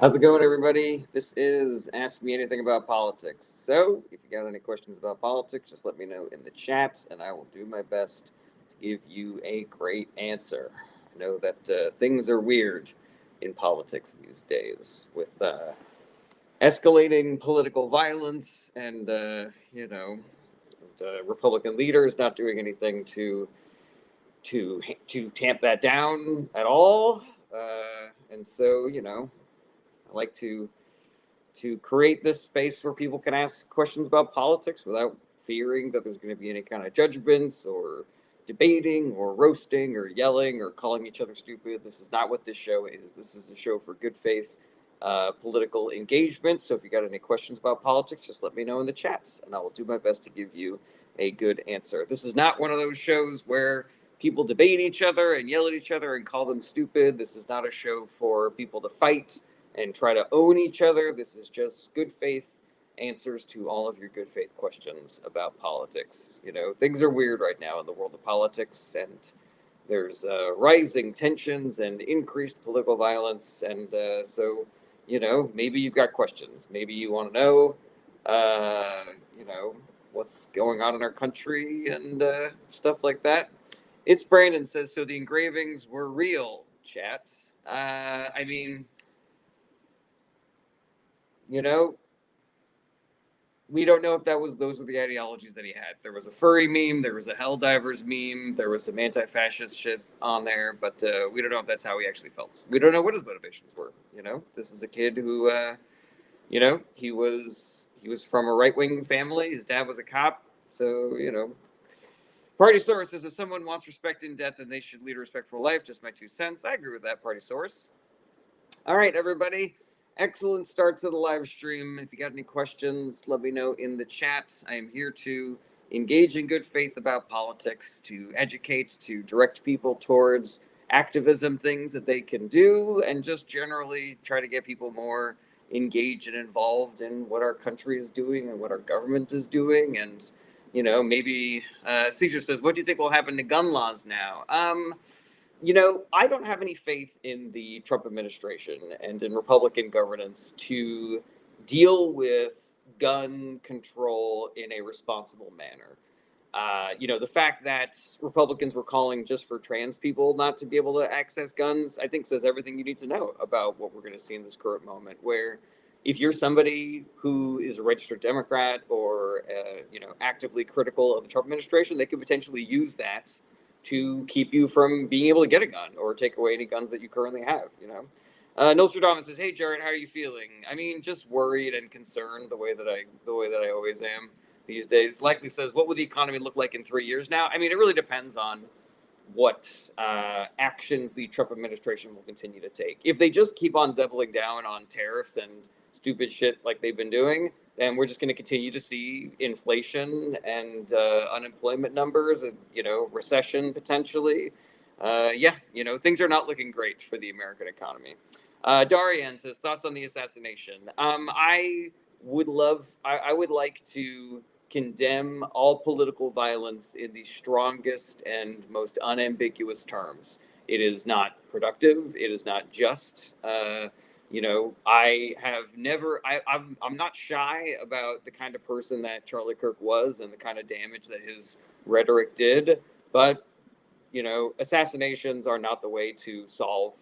How's it going, everybody? This is Ask Me Anything About Politics. So, if you got any questions about politics, just let me know in the chat, and I will do my best to give you a great answer. I know that things are weird in politics these days with escalating political violence and, Republican leaders not doing anything to tamp that down at all. And so, I like to create this space where people can ask questions about politics without fearing that there's going to be any kind of judgments or debating or roasting or yelling or calling each other stupid. This is not what this show is. This is a show for good faith political engagement. So if you got any questions about politics, just let me know in the chats and I will do my best to give you a good answer. This is not one of those shows where people debate each other and yell at each other and call them stupid. This is not a show for people to fight and try to own each other. This is just good faith answers to all of your good faith questions about politics. Things are weird right now in the world of politics, and there's rising tensions and increased political violence. And maybe you've got questions. Maybe you want to know, uh, you know, what's going on in our country and stuff like that. It's Brandon says, so the engravings were real, chat. I mean, you know, we don't know if those are the ideologies that he had. There was a furry meme, there was a Helldivers meme, there was some anti-fascist shit on there, but we don't know if that's how he actually felt. We don't know what his motivations were. This is a kid who, he was from a right-wing family. His dad was a cop, so Party Source says if someone wants respect in death, then they should lead a respectful life. Just my 2 cents. I agree with that, Party Source. All right, everybody. Excellent start to the live stream. If you got any questions, let me know in the chat. I am here to engage in good faith about politics, to educate, to direct people towards activism things that they can do, and just generally try to get people more engaged and involved in what our country is doing and what our government is doing. And, maybe Caesar says, what do you think will happen to gun laws now? I don't have any faith in the Trump administration and in Republican governance to deal with gun control in a responsible manner. The fact that Republicans were calling just for trans people not to be able to access guns, I think says everything you need to know about what we're going to see in this current moment. Where if you're somebody who is a registered Democrat or, actively critical of the Trump administration, they could potentially use that to keep you from being able to get a gun or take away any guns that you currently have. Nostradamus says, "Hey Jared, how are you feeling?" I mean, just worried and concerned the way that I always am these days. Likely says, "What would the economy look like in 3 years now?" I mean, it really depends on what actions the Trump administration will continue to take. If they just keep on doubling down on tariffs and stupid shit like they've been doing, then we're just going to continue to see inflation and unemployment numbers, and recession potentially. Things are not looking great for the American economy. Darian says thoughts on the assassination. I would like to condemn all political violence in the strongest and most unambiguous terms. It is not productive. It is not just. I have never. I'm not shy about the kind of person that Charlie Kirk was and the kind of damage that his rhetoric did. But assassinations are not the way to solve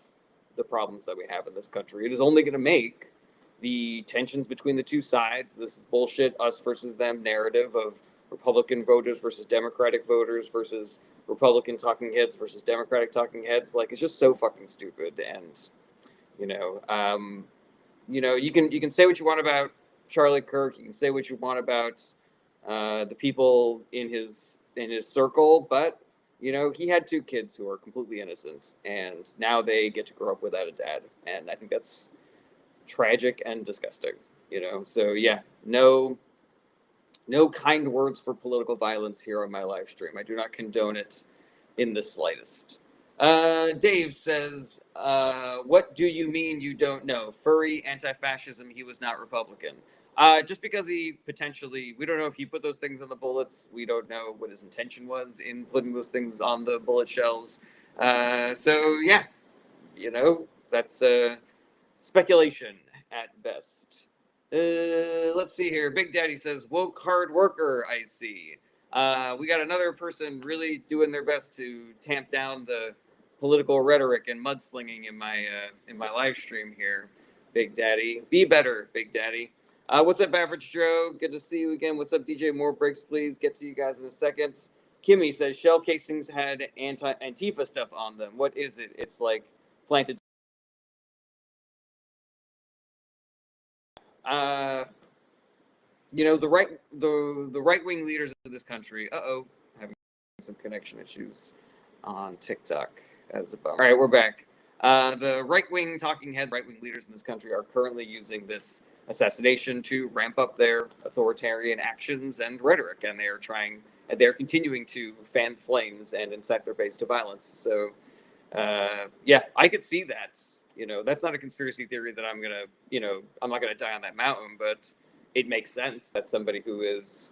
the problems that we have in this country. It is only going to make the tensions between the two sides, this bullshit us versus them narrative of Republican voters versus Democratic voters versus Republican talking heads versus Democratic talking heads, like it's just so fucking stupid. And you know, um, you can say what you want about Charlie Kirk. You can say what you want about the people in his circle, but he had two kids who are completely innocent, and now they get to grow up without a dad, and I think that's tragic and disgusting. So yeah, no kind words for political violence here on my live stream. I do not condone it in the slightest. Dave says, what do you mean you don't know? Furry, anti-fascism, he was not Republican. Just because we don't know if he put those things on the bullets. We don't know what his intention was in putting those things on the bullet shells. So yeah, that's speculation. at best. Let's see here. Big Daddy says, woke hard worker, I see. We got another person really doing their best to tamp down the political rhetoric and mudslinging in my live stream here. Big Daddy, be better, Big Daddy. What's up, Average Joe? Good to see you again. What's up, DJ? More breaks, please. Get to you guys in a second. Kimmy says shell casings had Antifa stuff on them. What is it? It's like planted. Uh, the right wing leaders of this country. Having some connection issues on TikTok. That is a bummer. All right, we're back. The right wing talking heads, right wing leaders in this country are currently using this assassination to ramp up their authoritarian actions and rhetoric, and they're continuing to fan flames and incite their base to violence. So, yeah, I could see that. That's not a conspiracy theory that I'm not gonna die on that mountain, but it makes sense that somebody who is,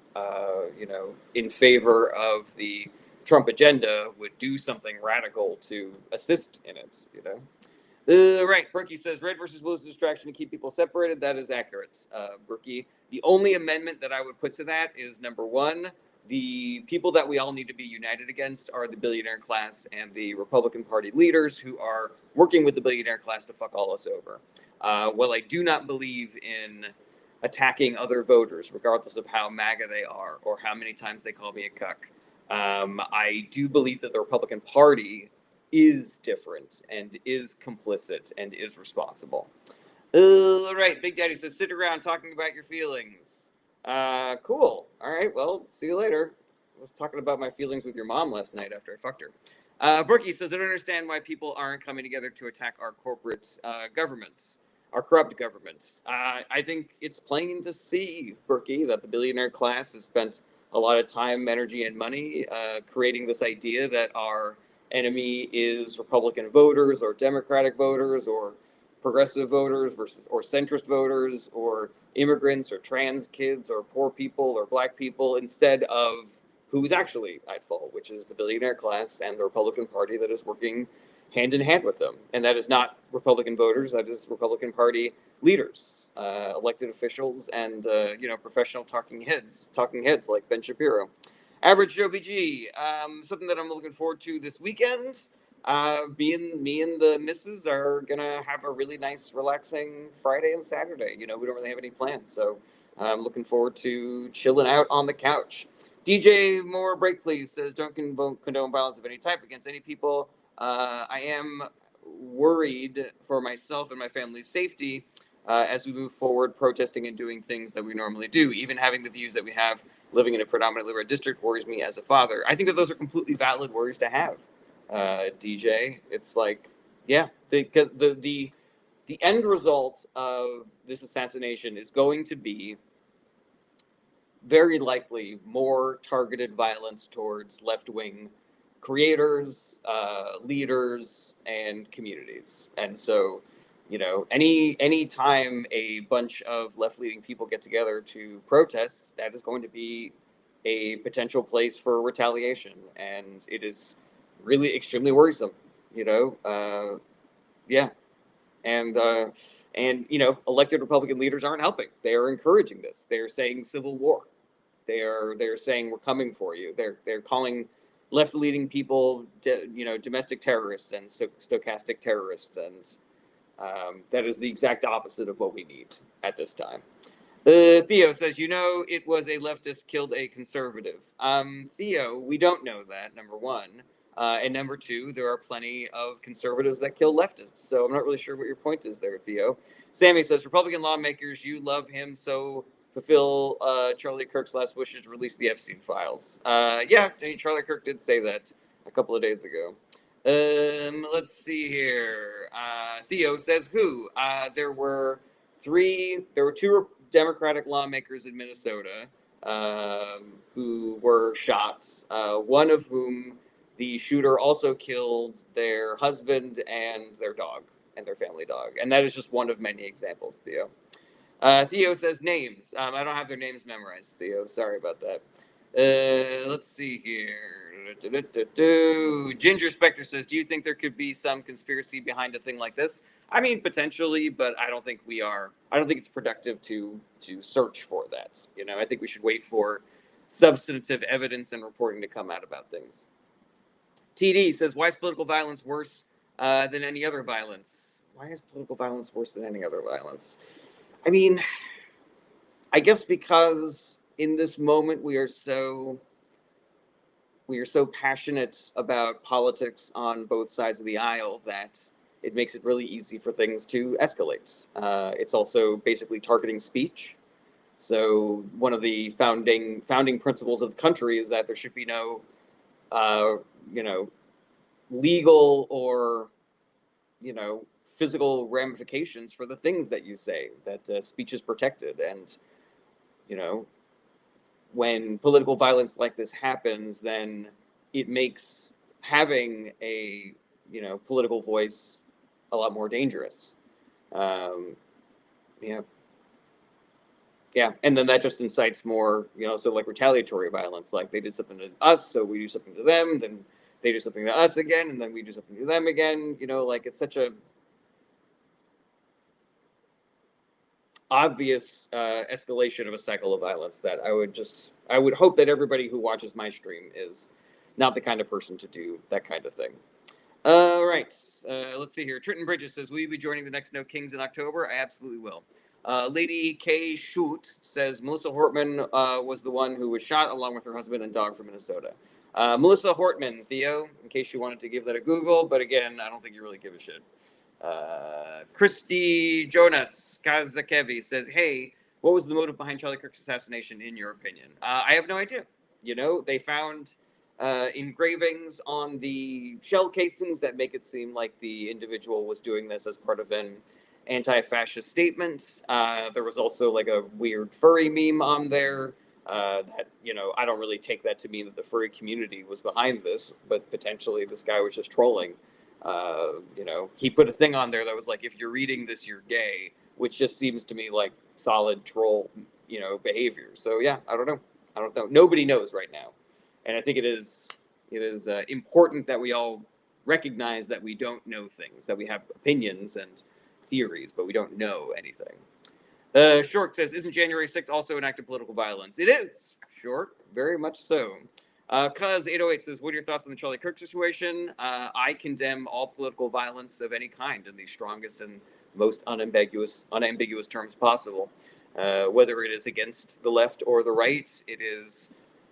in favor of the Trump agenda would do something radical to assist in it. Right, Berkey says red versus blue is a distraction to keep people separated. That is accurate, Berkey. The only amendment that I would put to that is number one, the people that we all need to be united against are the billionaire class and the Republican Party leaders who are working with the billionaire class to fuck all us over. While I do not believe in attacking other voters, regardless of how MAGA they are or how many times they call me a cuck, I do believe that the Republican Party is different and is complicit and is responsible. All right, Big Daddy says, sit around talking about your feelings. Cool. All right, well, see you later. I was talking about my feelings with your mom last night after I fucked her. Berkey says, I don't understand why people aren't coming together to attack our corporate governments, our corrupt governments. I think it's plain to see, Berkey, that the billionaire class has spent a lot of time, energy, and money creating this idea that our enemy is Republican voters or Democratic voters or progressive voters or centrist voters or immigrants or trans kids or poor people or black people instead of who's actually at fault, which is the billionaire class and the Republican Party that is working hand in hand with them. And that is not Republican voters, that is Republican Party leaders, elected officials, and professional talking heads like Ben Shapiro. Average Joe BG, something that I'm looking forward to this weekend. Me and the missus are gonna have a really nice, relaxing Friday and Saturday. We don't really have any plans, so I'm looking forward to chilling out on the couch. DJ Moore Break Please says, don't condone violence of any type against any people. I am worried for myself and my family's safety as we move forward protesting and doing things that we normally do. Even having the views that we have living in a predominantly red district worries me as a father. I think that those are completely valid worries to have, DJ. It's like, yeah, because the end result of this assassination is going to be very likely more targeted violence towards left-wing creators, leaders, and communities. And so, any time a bunch of left-leaning people get together to protest, that is going to be a potential place for retaliation, and it is really extremely worrisome. Yeah, and elected Republican leaders aren't helping. They are encouraging this. They are saying civil war. They're saying we're coming for you. They're calling left-leaning people, domestic terrorists and stochastic terrorists, and that is the exact opposite of what we need at this time. Theo says, it was a leftist killed a conservative. Theo, we don't know that, number one. And number two, there are plenty of conservatives that kill leftists. So I'm not really sure what your point is there, Theo. Sammy says, Republican lawmakers, you love him, so fulfill Charlie Kirk's last wishes to release the Epstein files. Yeah, Charlie Kirk did say that a couple of days ago. Let's see here. Theo says, who? There were two Democratic lawmakers in Minnesota who were shot, one of whom the shooter also killed their husband and their dog and their family dog. And that is just one of many examples, Theo. Theo says names. I don't have their names memorized, Theo. Sorry about that. Let's see here. Ginger Spectre says, do you think there could be some conspiracy behind a thing like this? I mean, potentially, but I don't think we are. I don't think it's productive to search for that. You know, I think we should wait for substantive evidence and reporting to come out about things. TD says, "Why is political violence worse than any other violence? Why is political violence worse than any other violence? I mean, I guess because in this moment we are so passionate about politics on both sides of the aisle that it makes it really easy for things to escalate. It's also basically targeting speech. So one of the founding principles of the country is that there should be no, uh, you know, legal or physical ramifications for the things that you say. That speech is protected, and you know, when political violence like this happens, then it makes having a political voice a lot more dangerous. Um, yeah, yeah, and then that just incites more, so like retaliatory violence. Like they did something to us, so we do something to them. Then they do something to us again, and then we do something to them again. Like it's such a obvious escalation of a cycle of violence that I would hope that everybody who watches my stream is not the kind of person to do that kind of thing. All right, let's see here. Trenton Bridges says, "Will you be joining the next No Kings in October?" I absolutely will. Lady K. Shoot says Melissa Hortman was the one who was shot along with her husband and dog from Minnesota. Melissa Hortman, Theo, in case you wanted to give that a Google, but again, I don't think you really give a shit. Christy Jonas Kazakevi says, "Hey, what was the motive behind Charlie Kirk's assassination, in your opinion?" I have no idea. They found engravings on the shell casings that make it seem like the individual was doing this as part of an anti-fascist statement. There was also like a weird furry meme on there. That I don't really take that to mean that the furry community was behind this, but potentially this guy was just trolling. He put a thing on there that was like, "If you're reading this, you're gay," which just seems to me like solid troll, behavior. So yeah, I don't know. I don't know. Nobody knows right now, and I think it is important that we all recognize that we don't know things, that we have opinions and theories, but we don't know anything. Short says, "Isn't January 6th also an act of political violence?" It is, Short, very much so. Cuz 808 says, "What are your thoughts on the Charlie Kirk situation?" I condemn all political violence of any kind in the strongest and most unambiguous terms possible. Whether it is against the left or the right, it is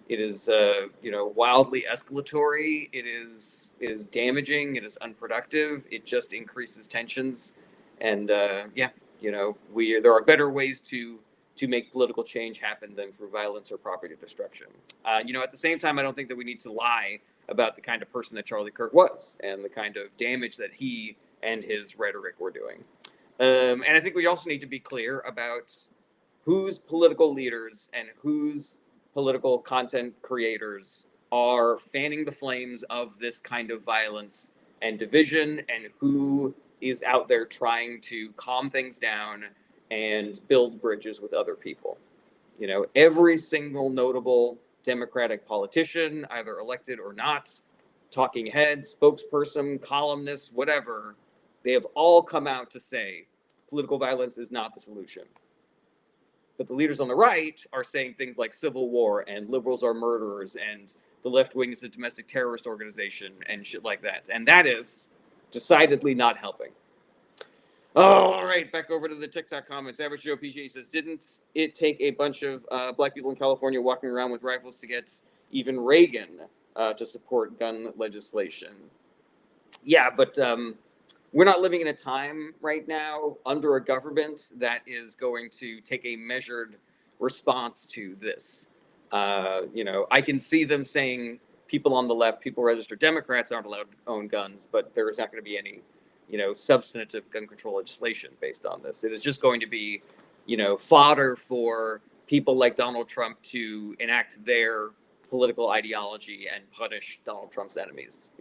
wildly escalatory. It is damaging. It is unproductive. It just increases tensions, and yeah, there are better ways to make political change happen than through violence or property destruction. At the same time, I don't think that we need to lie about the kind of person that Charlie Kirk was and the kind of damage that he and his rhetoric were doing. And I think we also need to be clear about whose political leaders and whose political content creators are fanning the flames of this kind of violence and division, and who is out there trying to calm things down and build bridges with other people. Every single notable Democratic politician, either elected or not, talking head, spokesperson, columnist, whatever, they have all come out to say political violence is not the solution. But the leaders on the right are saying things like civil war and liberals are murderers and the left wing is a domestic terrorist organization and shit like that. And that is decidedly not helping. All right, back over to the TikTok comments. Average Joe PGA says, "Didn't it take a bunch of black people in California walking around with rifles to get even Reagan to support gun legislation?" Yeah, but we're not living in a time right now under a government that is going to take a measured response to this. I can see them saying people on the left, people registered Democrats aren't allowed to own guns, but there's not going to be any, substantive gun control legislation based on this. It is just going to be, fodder for people like Donald Trump to enact their political ideology and punish Donald Trump's enemies.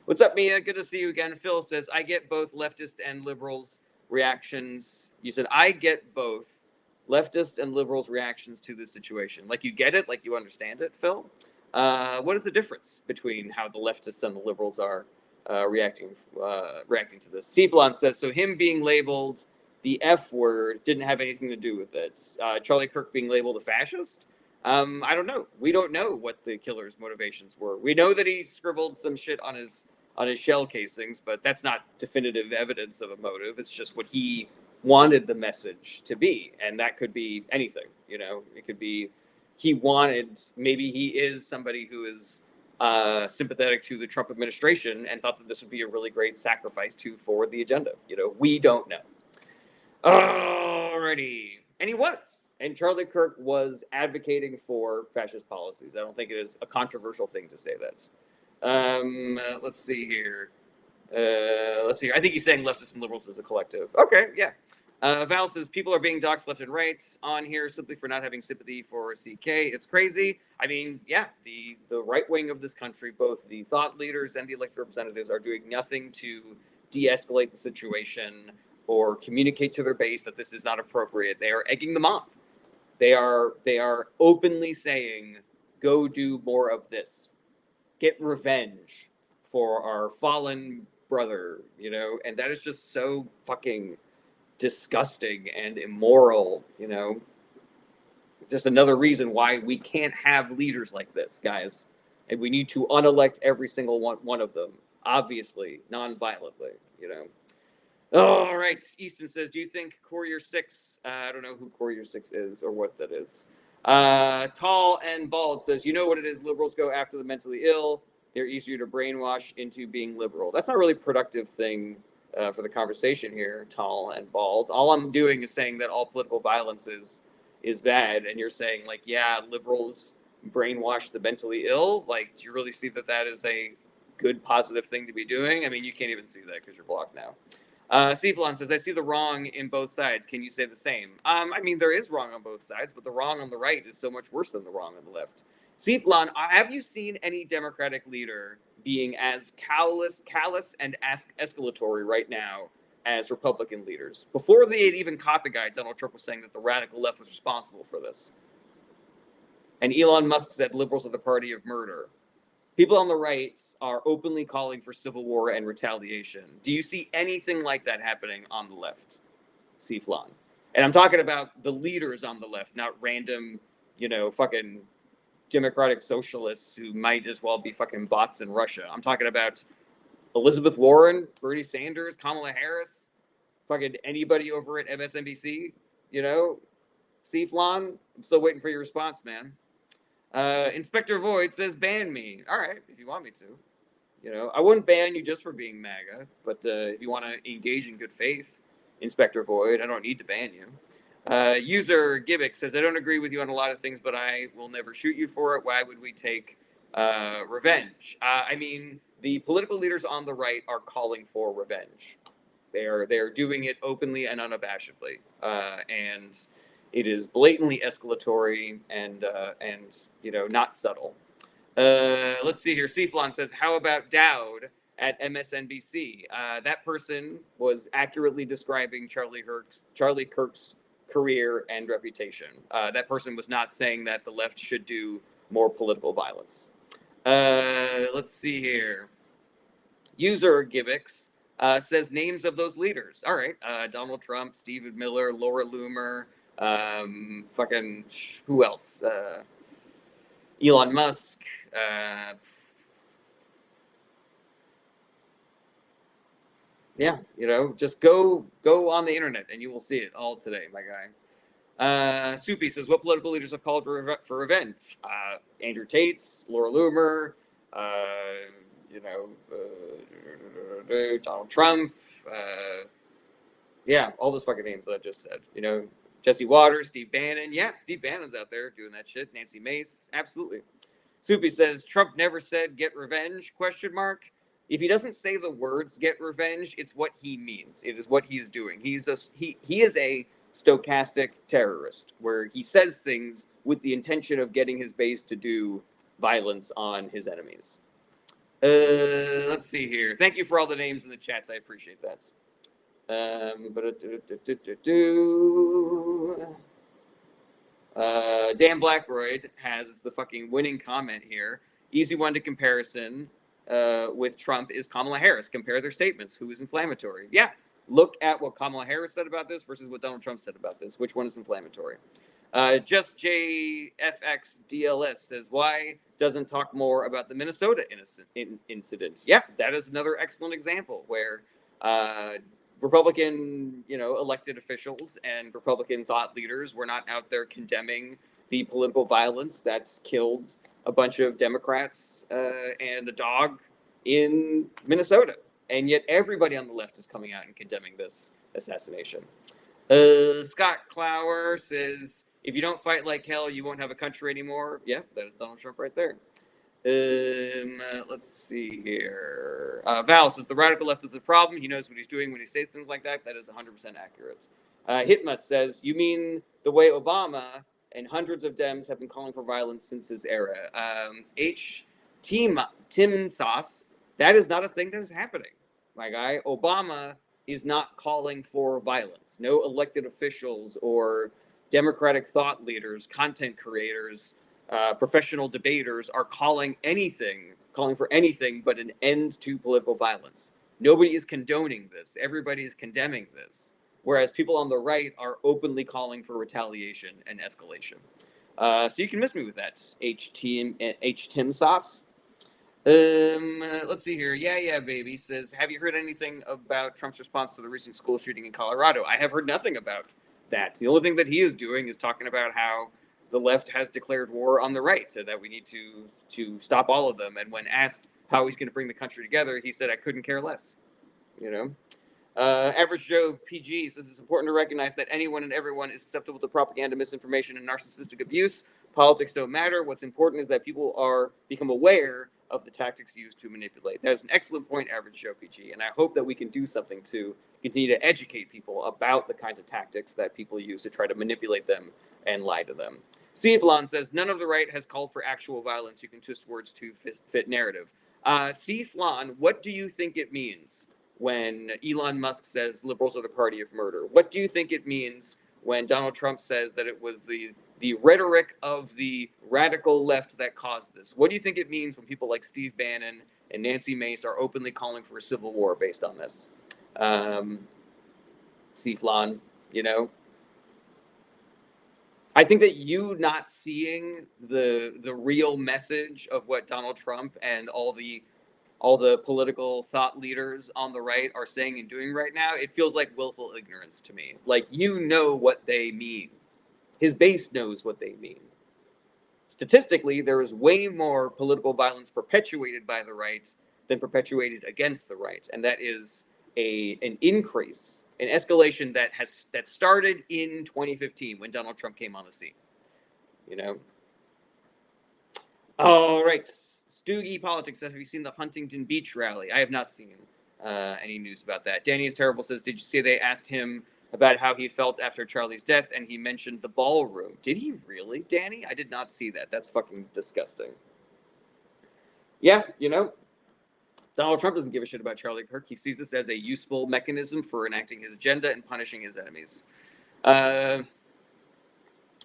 What's up, Mia? Good to see you again. Phil says, "I get both leftist and liberals' reactions." You said, "I get both leftist and liberals' reactions to this situation." Like you get it, like you understand it, Phil. What is the difference between how the leftists and the liberals are reacting to this. Cephalon says, so him being labeled the F word didn't have anything to do with it. Charlie Kirk being labeled a fascist? I don't know. We don't know what the killer's motivations were. We know that he scribbled some shit on his shell casings, but that's not definitive evidence of a motive. It's just what he wanted the message to be, and that could be anything. You know, it could be maybe he is somebody who is sympathetic to the Trump administration and thought that this would be a really great sacrifice to forward the agenda. You know, we don't know. Alrighty. And he was. And Charlie Kirk was advocating for fascist policies. I don't think it is a controversial thing to say that. Let's see here. I think he's saying leftists and liberals as a collective. Okay, yeah. Val says people are being doxxed left and right on here simply for not having sympathy for CK. It's crazy. I mean, yeah, the right wing of this country, both the thought leaders and the elected representatives, are doing nothing to de-escalate the situation or communicate to their base that this is not appropriate. They are egging them on. They are openly saying, go do more of this. Get revenge for our fallen brother, you know? And that is just so fucking disgusting and immoral, you know? Just another reason why we can't have leaders like this, guys. And we need to unelect every single one of them, obviously, non-violently, you know? All right. Easton says, do you think Courier 6, I don't know who Courier 6 is or what that is. Tall and Bald says, you know what it is, liberals go after the mentally ill. They're easier to brainwash into being liberal. That's not really a productive thing for the conversation here, Tall and Bald. All I'm doing is saying that all political violence is bad, and you're saying, like, yeah, liberals brainwash the mentally ill. Like, do you really see that that is a good, positive thing to be doing? I mean, you can't even see that because you're blocked now. Cephalon says, I see the wrong in both sides. Can you say the same? I mean, there is wrong on both sides, but the wrong on the right is so much worse than the wrong on the left. Cephalon, have you seen any Democratic leader being as callous and escalatory right now as Republican leaders? Before they had even caught the guy, Donald Trump was saying that the radical left was responsible for this. And Elon Musk said liberals are the party of murder. People on the right are openly calling for civil war and retaliation. Do you see anything like that happening on the left, Cephalon? And I'm talking about the leaders on the left, not random, you know, fucking democratic socialists who might as well be fucking bots in Russia. I'm talking about Elizabeth Warren, Bernie Sanders, Kamala Harris, fucking anybody over at MSNBC, you know? Cephalon, I'm still waiting for your response, man. Inspector Void says, ban me. All right, if you want me to. You know, I wouldn't ban you just for being MAGA, but if you want to engage in good faith, Inspector Void, I don't need to ban you. User Gibbick says, I don't agree with you on a lot of things, but I will never shoot you for it. Why would we take revenge? I mean, the political leaders on the right are calling for revenge. They are doing it openly and unabashedly. And it is blatantly escalatory and you know, not subtle. Let's see here. Cephalon says, how about Dowd at MSNBC? That person was accurately describing Charlie Kirk's career and reputation. That person was not saying that the left should do more political violence. Let's see here. User Gibbix says names of those leaders. All right. Donald Trump, Stephen Miller, Laura Loomer, fucking who else? Elon Musk. Yeah, you know, just go on the internet and you will see it all today, my guy. Soupy says, what political leaders have called for revenge? Andrew Tate, Laura Loomer, you know, Donald Trump. Yeah, all those fucking names that I just said. You know, Jesse Waters, Steve Bannon. Yeah, Steve Bannon's out there doing that shit. Nancy Mace, absolutely. Soupy says, Trump never said get revenge, question mark. If he doesn't say the words get revenge, it's what he means. It is what he is doing. He is a stochastic terrorist where he says things with the intention of getting his base to do violence on his enemies. Let's see here. Thank you for all the names in the chats. I appreciate that. Dan Blackroyd has the fucking winning comment here. Easy one to comparison. with Trump is Kamala Harris. Compare their statements. Who is inflammatory? Yeah, look at what Kamala Harris said about this versus what Donald Trump said about this. Which one is inflammatory? Just JFX DLS says, why doesn't talk more about the Minnesota incident? Yeah, that is another excellent example where Republican, elected officials and Republican thought leaders were not out there condemning the political violence that's killed a bunch of Democrats and a dog in Minnesota. And yet everybody on the left is coming out and condemning this assassination. Scott Clower says, if you don't fight like hell, you won't have a country anymore. Yeah, that is Donald Trump right there. Let's see here. Val says, the radical left is the problem. He knows what he's doing when he says things like that. That is 100% accurate. Hitma says, you mean the way Obama and hundreds of Dems have been calling for violence since his era. Tim Sauce, that is not a thing that is happening, my guy. Obama is not calling for violence. No elected officials or Democratic thought leaders, content creators, professional debaters are calling for anything but an end to political violence. Nobody is condoning this. Everybody is condemning this. Whereas people on the right are openly calling for retaliation and escalation. So you can miss me with that, Tim Sauce. Let's see here. Yeah, baby says, have you heard anything about Trump's response to the recent school shooting in Colorado? I have heard nothing about that. The only thing that he is doing is talking about how the left has declared war on the right, so that we need to stop all of them. And when asked how he's going to bring the country together, he said, I couldn't care less. Average Joe PG says it's important to recognize that anyone and everyone is susceptible to propaganda, misinformation, and narcissistic abuse. Politics don't matter. What's important is that people become aware of the tactics used to manipulate. That is an excellent point, Average Joe PG, and I hope that we can do something to continue to educate people about the kinds of tactics that people use to try to manipulate them and lie to them. Cflon says, none of the right has called for actual violence. You can twist words to fit narrative. Cflon, what do you think it means when Elon Musk says liberals are the party of murder? What do you think it means when Donald Trump says that it was the rhetoric of the radical left that caused this? What do you think it means when people like Steve Bannon and Nancy Mace are openly calling for a civil war based on this? Cflon, I think that you not seeing the real message of what Donald Trump and all the political thought leaders on the right are saying and doing right now, it feels like willful ignorance to me. Like, what they mean. His base knows what they mean. Statistically, there is way more political violence perpetuated by the right than perpetuated against the right, and that is an increase, an escalation that started in 2015 when Donald Trump came on the scene. All right. Stoogie Politics says, have you seen the Huntington Beach rally? I have not seen any news about that. Danny is Terrible says, did you see they asked him about how he felt after Charlie's death, and he mentioned the ballroom? Did he really, Danny? I did not see that. That's fucking disgusting. Yeah, Donald Trump doesn't give a shit about Charlie Kirk. He sees this as a useful mechanism for enacting his agenda and punishing his enemies.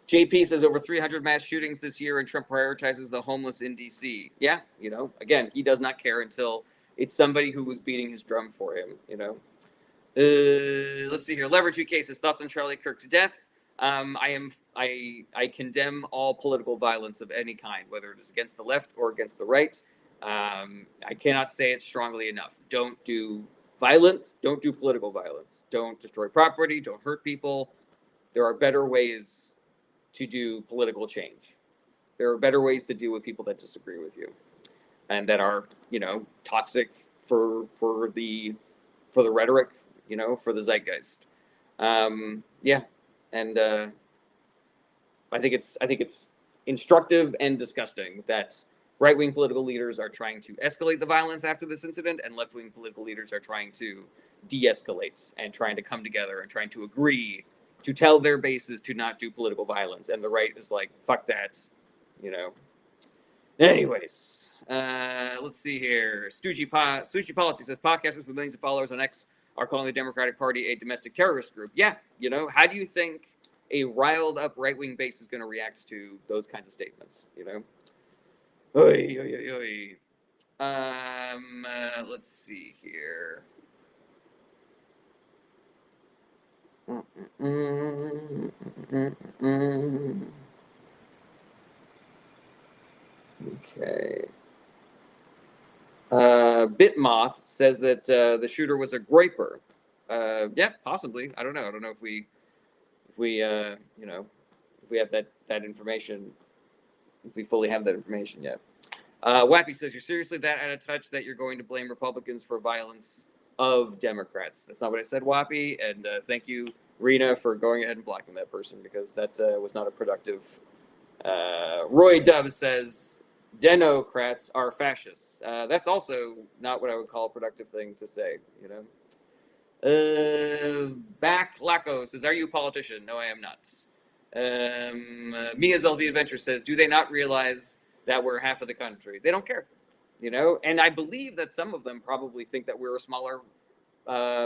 JP says over 300 mass shootings this year, and Trump prioritizes the homeless in D.C. Yeah, again, he does not care until it's somebody who was beating his drum for him, Let's see here. Lever 2K says, thoughts on Charlie Kirk's death? I condemn all political violence of any kind, whether it is against the left or against the right. I cannot say it strongly enough. Don't do violence. Don't do political violence. Don't destroy property. Don't hurt people. There are better ways to do political change. There are better ways to deal with people that disagree with you and that are, toxic for the rhetoric, for the zeitgeist. Yeah. And I think it's instructive and disgusting that right-wing political leaders are trying to escalate the violence after this incident, and left-wing political leaders are trying to de-escalate and trying to come together and trying to agree to tell their bases to not do political violence. And the right is like, fuck that, Anyways, let's see here. Stoogie Politics says, podcasters with millions of followers on X are calling the Democratic Party a domestic terrorist group. Yeah, how do you think a riled up right-wing base is going to react to those kinds of statements, Oy, oy, oy, oy. Let's see here. Okay. Bitmoth says that the shooter was a groiper. Yeah, possibly. I don't know. I don't know if we you know, if we have that information, if we fully have that information yet. Wappy says, you're seriously that out of touch that you're going to blame Republicans for violence of Democrats. That's not what I said, Wappy. And thank you, Rena, for going ahead and blocking that person, because that was not a productive. Roy Dubs says, Denocrats are fascists. That's also not what I would call a productive thing to say, you know? Back Laco says, are you a politician? No, I am not. Mia Zelda Adventure says, do they not realize that we're half of the country? They don't care, you know? And I believe that some of them probably think that we're a smaller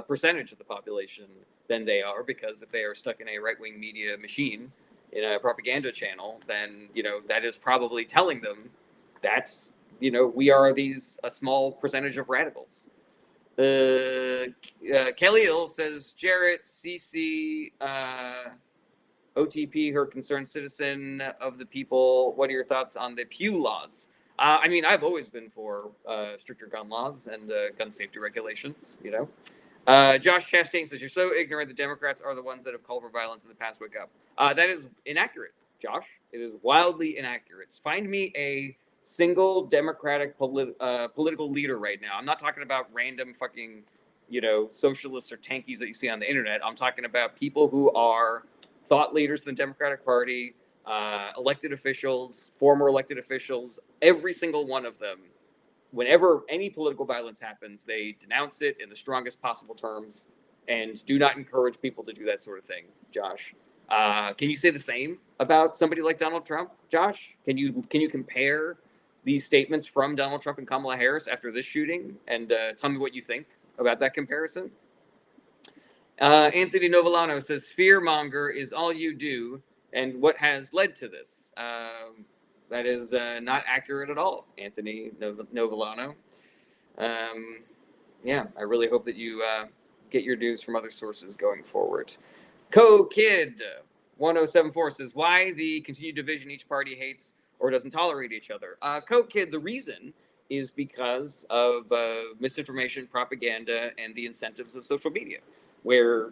percentage of the population than they are, because if they are stuck in a right-wing media machine, in a propaganda channel, then, you know, that is probably telling them that's, you know, we are a small percentage of radicals. Khalil says, Jarrett, CC, OTP, her concerned citizen of the people. What are your thoughts on the Pew laws? I mean, I've always been for stricter gun laws and gun safety regulations, you know. Josh Chastain says, you're so ignorant. The Democrats are the ones that have called for violence in the past. Wake up. That is inaccurate, Josh. It is wildly inaccurate. Find me a single Democratic political leader right now. I'm not talking about random fucking, you know, socialists or tankies that you see on the internet. I'm talking about people who are thought leaders in the Democratic Party, elected officials, former elected officials, every single one of them. Whenever any political violence happens, they denounce it in the strongest possible terms and do not encourage people to do that sort of thing, Josh. Can you say the same about somebody like Donald Trump, Josh? Can you compare these statements from Donald Trump and Kamala Harris after this shooting, and tell me what you think about that comparison? Anthony Novellano says, fearmonger is all you do, and what has led to this? That is not accurate at all, Anthony Novellano. Yeah, I really hope that you get your news from other sources going forward. Co-Kid 1074 says, why the continued division each party hates or doesn't tolerate each other? Co-Kid, the reason is because of misinformation, propaganda, and the incentives of social media, where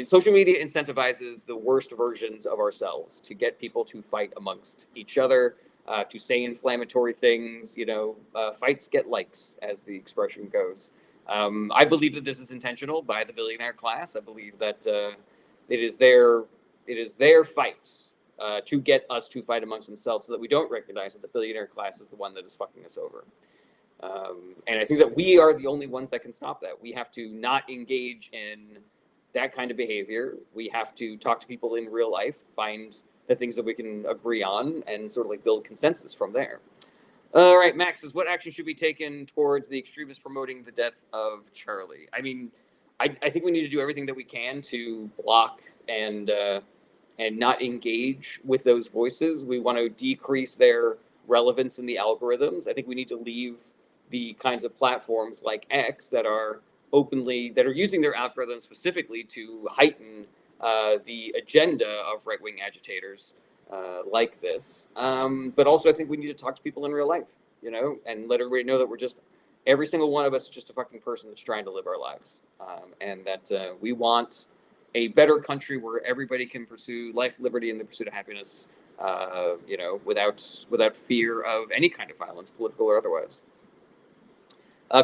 social media incentivizes the worst versions of ourselves to get people to fight amongst each other, to say inflammatory things. You know, fights get likes, as the expression goes. I believe that this is intentional by the billionaire class. I believe that it is their fight to get us to fight amongst themselves, so that we don't recognize that the billionaire class is the one that is fucking us over. And I think that we are the only ones that can stop that. We have to not engage in that kind of behavior. We have to talk to people in real life, find the things that we can agree on, and sort of like build consensus from there. All right, Max says, what action should be taken towards the extremists promoting the death of Charlie? I mean, I think we need to do everything that we can to block and not engage with those voices. We want to decrease their relevance in the algorithms. I think we need to leave the kinds of platforms like X that are using their algorithms specifically to heighten the agenda of right-wing agitators like this. But also, I think we need to talk to people in real life, you know, and let everybody know that every single one of us is just a fucking person that's trying to live our lives, and that we want a better country where everybody can pursue life, liberty, and the pursuit of happiness, you know, without fear of any kind of violence, political or otherwise.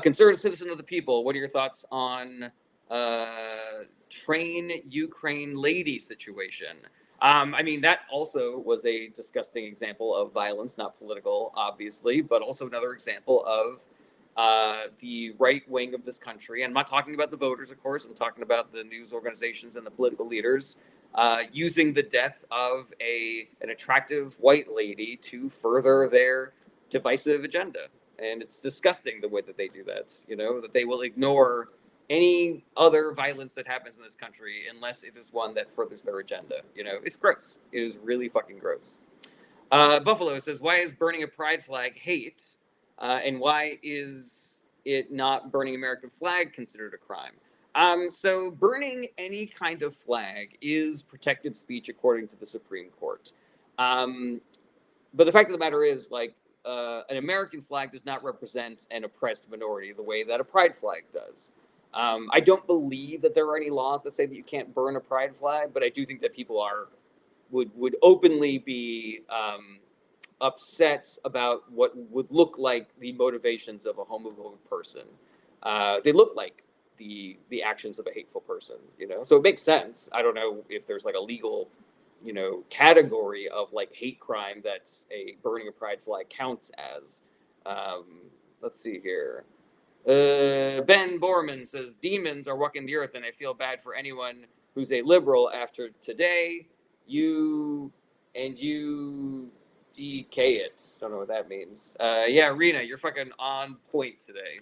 Concerned citizen of the people, what are your thoughts on train Ukraine lady situation? I mean, that also was a disgusting example of violence, not political, obviously, but also another example of the right wing of this country. I'm not talking about the voters, of course. I'm talking about the news organizations and the political leaders using the death of an attractive white lady to further their divisive agenda. And it's disgusting the way that they do that, you know, that they will ignore any other violence that happens in this country unless it is one that furthers their agenda. You know, it's gross. It is really fucking gross. Buffalo says, why is burning a pride flag hate? And why is it not burning American flag considered a crime? So burning any kind of flag is protected speech according to the Supreme Court. Um, but the fact of the matter is, like, an American flag does not represent an oppressed minority the way that a pride flag does. I don't believe that there are any laws that say that you can't burn a pride flag, but I do think that people would openly be upset about what would look like the motivations of a homophobic person. They look like the actions of a hateful person, you know. So it makes sense. I don't know if there's like a legal, you know, category of like hate crime that a burning a pride flag counts as. Um, let's see here. Ben Borman says demons are walking the earth, and I feel bad for anyone who's a liberal after today. You and you DK it. Don't know what that means. Yeah, Rena, you're fucking on point today.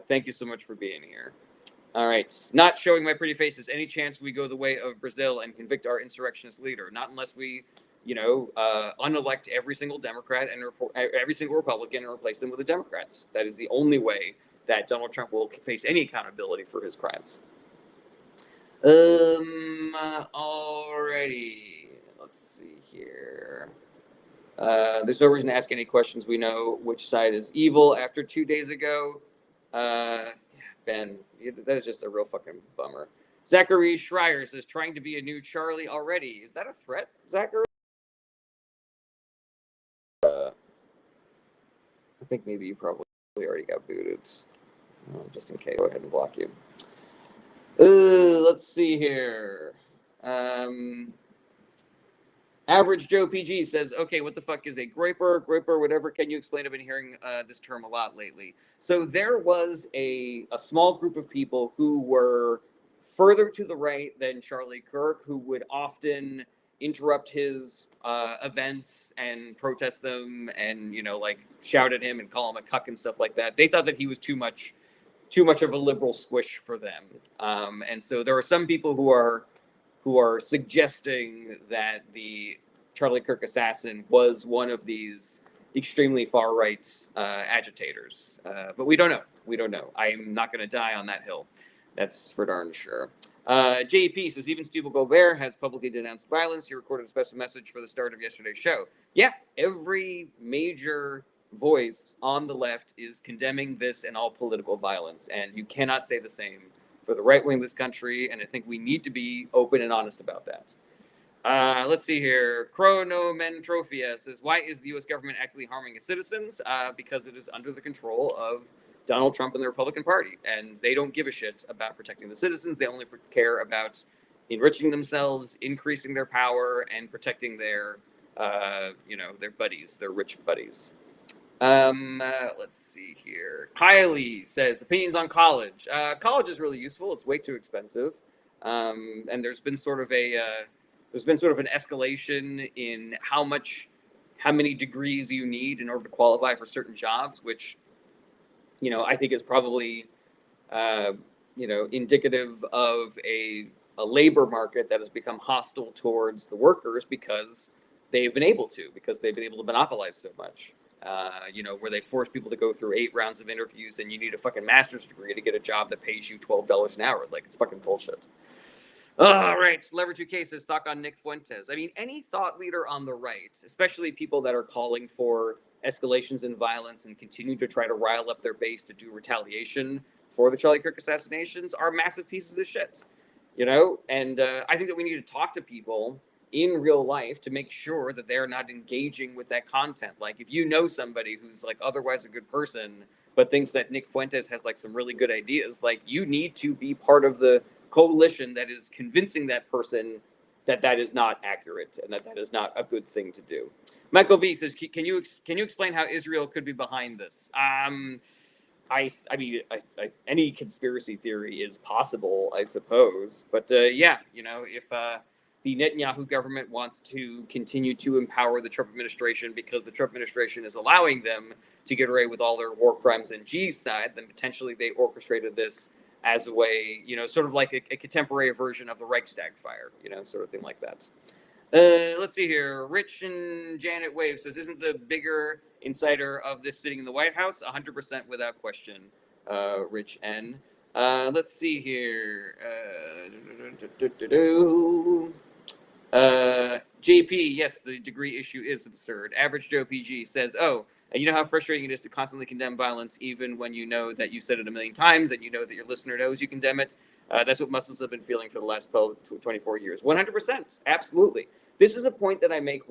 Thank you so much for being here. All right. Not showing my pretty faces. Any chance we go the way of Brazil and convict our insurrectionist leader? Not unless we, you know, unelect every single Democrat and every single Republican and replace them with the Democrats. That is the only way that Donald Trump will face any accountability for his crimes. Alrighty. Let's see here. There's no reason to ask any questions. We know which side is evil after 2 days ago. Ben, that is just a real fucking bummer. Zachary Schreier says, trying to be a new Charlie already. Is that a threat, Zachary? I think maybe you probably already got booted. Just in case, go ahead and block you. Let's see here. Average Joe PG says, okay, what the fuck is a groiper, whatever? Can you explain? I've been hearing this term a lot lately. So there was a small group of people who were further to the right than Charlie Kirk, who would often interrupt his events and protest them and, you know, like shout at him and call him a cuck and stuff like that. They thought that he was too much of a liberal squish for them. And so there are some people who are suggesting that the Charlie Kirk assassin was one of these extremely far right agitators. But we don't know. We don't know. I'm not going to die on that hill. That's for darn sure. JP says, even Steve Gobert has publicly denounced violence. He recorded a special message for the start of yesterday's show. Yeah, every major voice on the left is condemning this and all political violence. And you cannot say the same for the right wing of this country, and I think we need to be open and honest about that. Let's see here. Chronomentrophia says, why is the U.S. government actively harming its citizens? Because it is under the control of Donald Trump and the Republican Party, and they don't give a shit about protecting the citizens. They only care about enriching themselves, increasing their power, and protecting their, their buddies, their rich buddies. Let's see here. Kylie says, opinions on college. College is really useful. It's way too expensive. And there's been sort of an escalation in how many degrees you need in order to qualify for certain jobs, which, you know, I think is probably, indicative of a labor market that has become hostile towards the workers because they've been able to monopolize so much. Where they force people to go through 8 rounds of interviews and you need a fucking master's degree to get a job that pays you $12 an hour. Like, it's fucking bullshit. All right. Lever 2K says, thought on Nick Fuentes. I mean, any thought leader on the right, especially people that are calling for escalations in violence and continue to try to rile up their base to do retaliation for the Charlie Kirk assassinations, are massive pieces of shit. You know? And I think that we need to talk to people in real life to make sure that they're not engaging with that content. Like, if you know somebody who's like otherwise a good person but thinks that Nick Fuentes has like some really good ideas, like, you need to be part of the coalition that is convincing that person that that is not accurate and that that is not a good thing to do. Michael V says, can you explain how Israel could be behind this? I mean, any conspiracy theory is possible, I suppose. But yeah, you know, if the Netanyahu government wants to continue to empower the Trump administration because the Trump administration is allowing them to get away with all their war crimes on G's side, then potentially they orchestrated this as a way, you know, sort of like a contemporary version of the Reichstag fire, you know, sort of thing like that. Let's see here. Rich and Janet Wave says, isn't the bigger insider of this sitting in the White House, 100% without question, Rich N. Let's see here. JP, yes, the degree issue is absurd. Average Joe PG says, oh, and you know how frustrating it is to constantly condemn violence, even when you know that you said it a million times and you know that your listener knows you condemn it. That's what Muslims have been feeling for the last 24 years. 100%. Absolutely. This is a point that I make,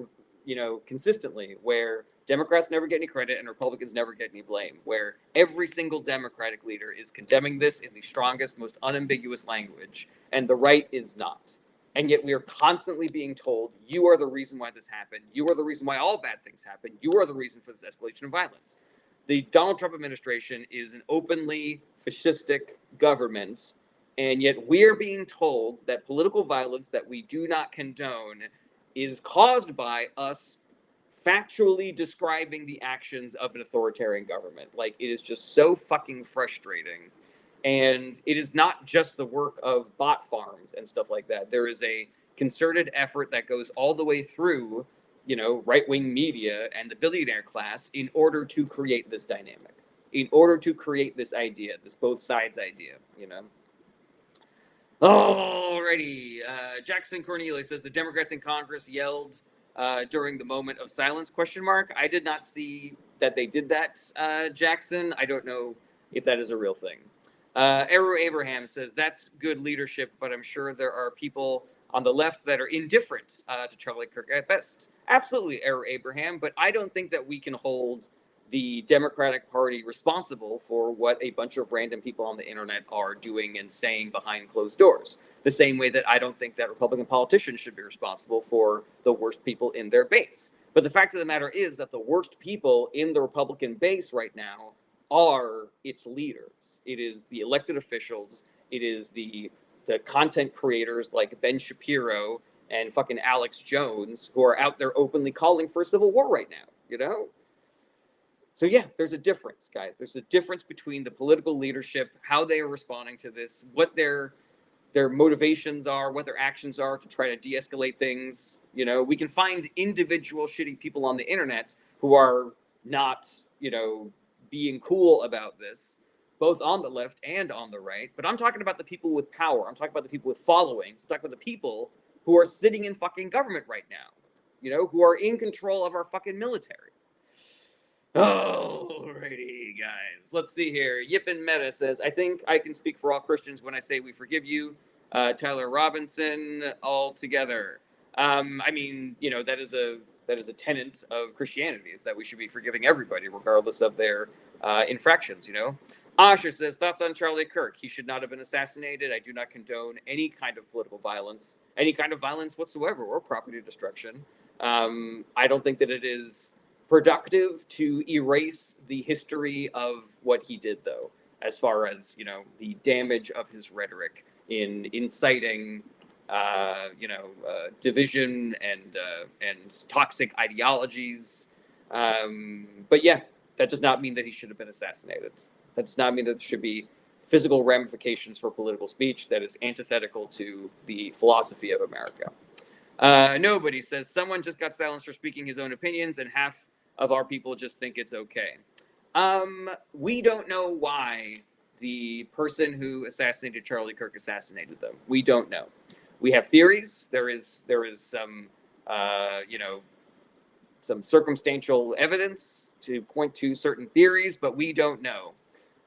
consistently, where Democrats never get any credit and Republicans never get any blame, where every single Democratic leader is condemning this in the strongest, most unambiguous language, and the right is not. And yet we are constantly being told, you are the reason why this happened. You are the reason why all bad things happen. You are the reason for this escalation of violence. The Donald Trump administration is an openly fascistic government, and yet we're being told that political violence that we do not condone is caused by us factually describing the actions of an authoritarian government. Like, it is just so fucking frustrating. And it is not just the work of bot farms and stuff like that. There is a concerted effort that goes all the way through, right-wing media and the billionaire class in order to create this dynamic, in order to create this idea, this both sides idea, Alrighty. Jackson Cornelius says the Democrats in Congress yelled during the moment of silence, ? I did not see that they did that, Jackson. I don't know if that is a real thing. Eru Abraham says that's good leadership, but I'm sure there are people on the left that are indifferent to Charlie Kirk at best. Absolutely, Eru Abraham, but I don't think that we can hold the Democratic Party responsible for what a bunch of random people on the internet are doing and saying behind closed doors. The same way that I don't think that Republican politicians should be responsible for the worst people in their base. But the fact of the matter is that the worst people in the Republican base right now are its leaders. It is the elected officials. It is the content creators like Ben Shapiro and fucking Alex Jones who are out there openly calling for a civil war right now, So yeah, there's a difference, guys. There's a difference between the political leadership, how they are responding to this, what their motivations are, what their actions are to try to de-escalate things. We can find individual shitty people on the internet who are not, being cool about this, both on the left and on the right. But I'm talking about the people with power. I'm talking about the people with followings. I'm talking about the people who are sitting in fucking government right now, who are in control of our fucking military. Alrighty, guys. Let's see here. Yippin Meta says, I think I can speak for all Christians when I say we forgive you. Tyler Robinson, all together. That is a tenet of Christianity, is that we should be forgiving everybody, regardless of their infractions, Asher says, thoughts on Charlie Kirk? He should not have been assassinated. I do not condone any kind of political violence, any kind of violence whatsoever, or property destruction. I don't think that it is productive to erase the history of what he did, though, as far as, the damage of his rhetoric in inciting, division and toxic ideologies. But yeah, that does not mean that he should have been assassinated. That does not mean that there should be physical ramifications for political speech. That is antithetical to the philosophy of America. Nobody says someone just got silenced for speaking his own opinions, and half of our people just think it's okay. We don't know why the person who assassinated Charlie Kirk assassinated them. We don't know. We have theories. There is some, some circumstantial evidence to point to certain theories, but we don't know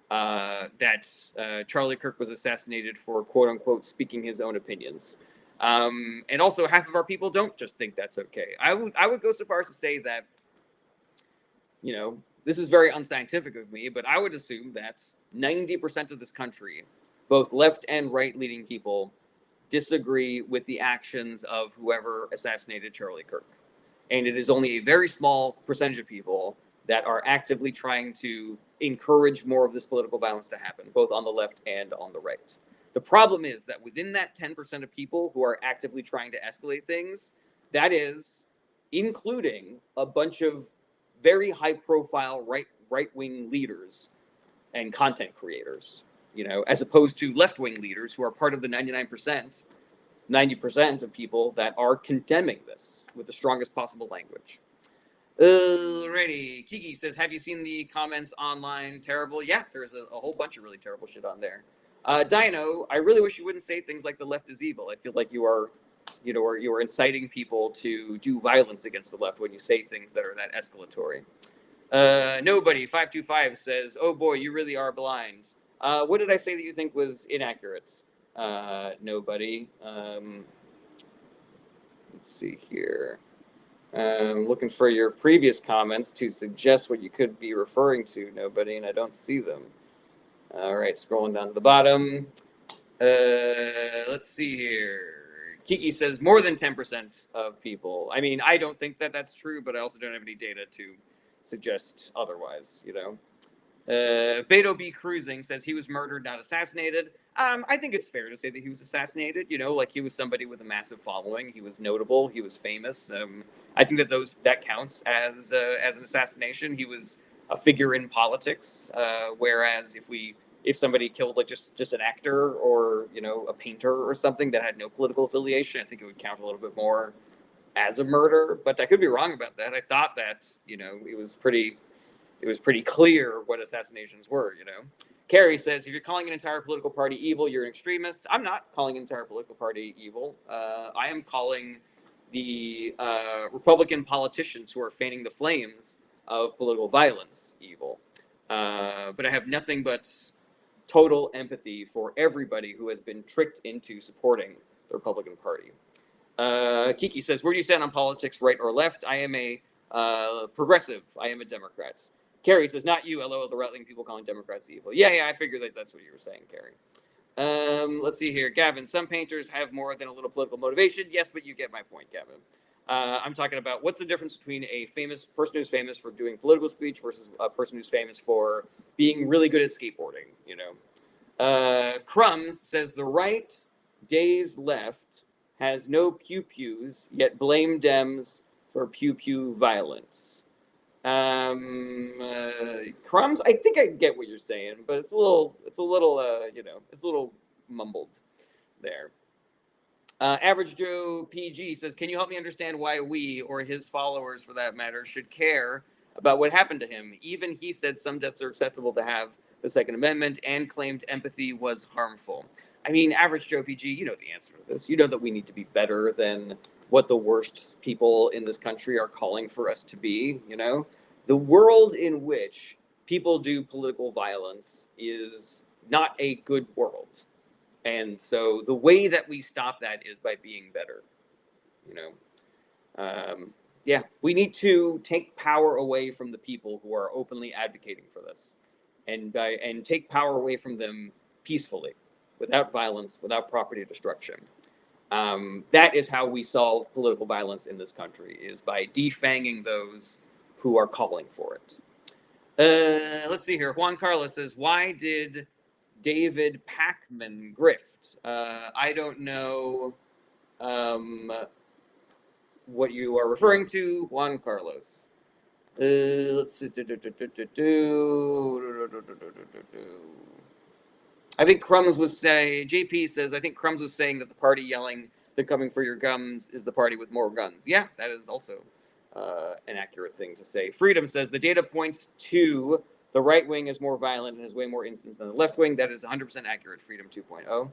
that Charlie Kirk was assassinated for quote unquote speaking his own opinions. And also half of our people don't just think that's okay. I would go so far as to say that, this is very unscientific of me, but I would assume that 90% of this country, both left and right leaning people, disagree with the actions of whoever assassinated Charlie Kirk. And it is only a very small percentage of people that are actively trying to encourage more of this political violence to happen, both on the left and on the right. The problem is that within that 10% of people who are actively trying to escalate things, that is including a bunch of very high-profile right-wing leaders and content creators, as opposed to left-wing leaders who are part of the 90% of people that are condemning this with the strongest possible language. Alrighty. Kiki says, have you seen the comments online? Terrible. Yeah, there's a whole bunch of really terrible shit on there. Dino, I really wish you wouldn't say things like the left is evil. I feel like you are, or you are inciting people to do violence against the left when you say things that are that escalatory. Nobody 525 says, "Oh boy, you really are blind." What did I say that you think was inaccurate? Nobody. Let's see here. Looking for your previous comments to suggest what you could be referring to, nobody, and I don't see them. All right, scrolling down to the bottom. Let's see here. Kiki says more than 10% of people. I mean, I don't think that that's true, but I also don't have any data to suggest otherwise, Beto B. Cruising says he was murdered, not assassinated. I think it's fair to say that he was assassinated. Like he was somebody with a massive following. He was notable. He was famous. I think that counts as an assassination. He was a figure in politics. Whereas if somebody killed like just an actor or a painter or something that had no political affiliation, I think it would count a little bit more as a murder. But I could be wrong about that. I thought that it was pretty clear what assassinations were. Carrie says, if you're calling an entire political party evil, you're an extremist. I'm not calling an entire political party evil. I am calling the Republican politicians who are fanning the flames of political violence evil. But I have nothing but total empathy for everybody who has been tricked into supporting the Republican Party. Kiki says, where do you stand on politics, right or left? I am a progressive. I am a Democrat. Carrie says, not you, LOL, the right-wing people calling Democrats evil. Yeah, I figured that's what you were saying, Carrie. Let's see here. Gavin, some painters have more than a little political motivation. Yes, but you get my point, Gavin. I'm talking about what's the difference between a famous person who's famous for doing political speech versus a person who's famous for being really good at skateboarding, Crumbs says the right, days left, has no pew-pews, yet blame Dems for pew-pew violence. Crumbs, I think I get what you're saying, but it's a little, it's a little mumbled there. Average Joe PG says, can you help me understand why we, or his followers for that matter, should care about what happened to him? Even he said some deaths are acceptable to have the Second Amendment and claimed empathy was harmful. I mean, Average Joe PG, you know the answer to this. You know that we need to be better than what the worst people in this country are calling for us to be, The world in which people do political violence is not a good world. And so the way that we stop that is by being better, Yeah, we need to take power away from the people who are openly advocating for this, and take power away from them peacefully, without violence, without property destruction. That is how we solve political violence in this country, is by defanging those who are calling for it. Let's see here. Juan Carlos says, why did David Pakman grift? I don't know what you are referring to, Juan Carlos. Let's see. I think Crumbs was saying, JP says, I think Crumbs was saying that the party yelling, they're coming for your guns, is the party with more guns. Yeah, that is also an accurate thing to say. Freedom says, the data points to the right wing is more violent and has way more incidents than the left wing. That is 100% accurate, Freedom 2.0.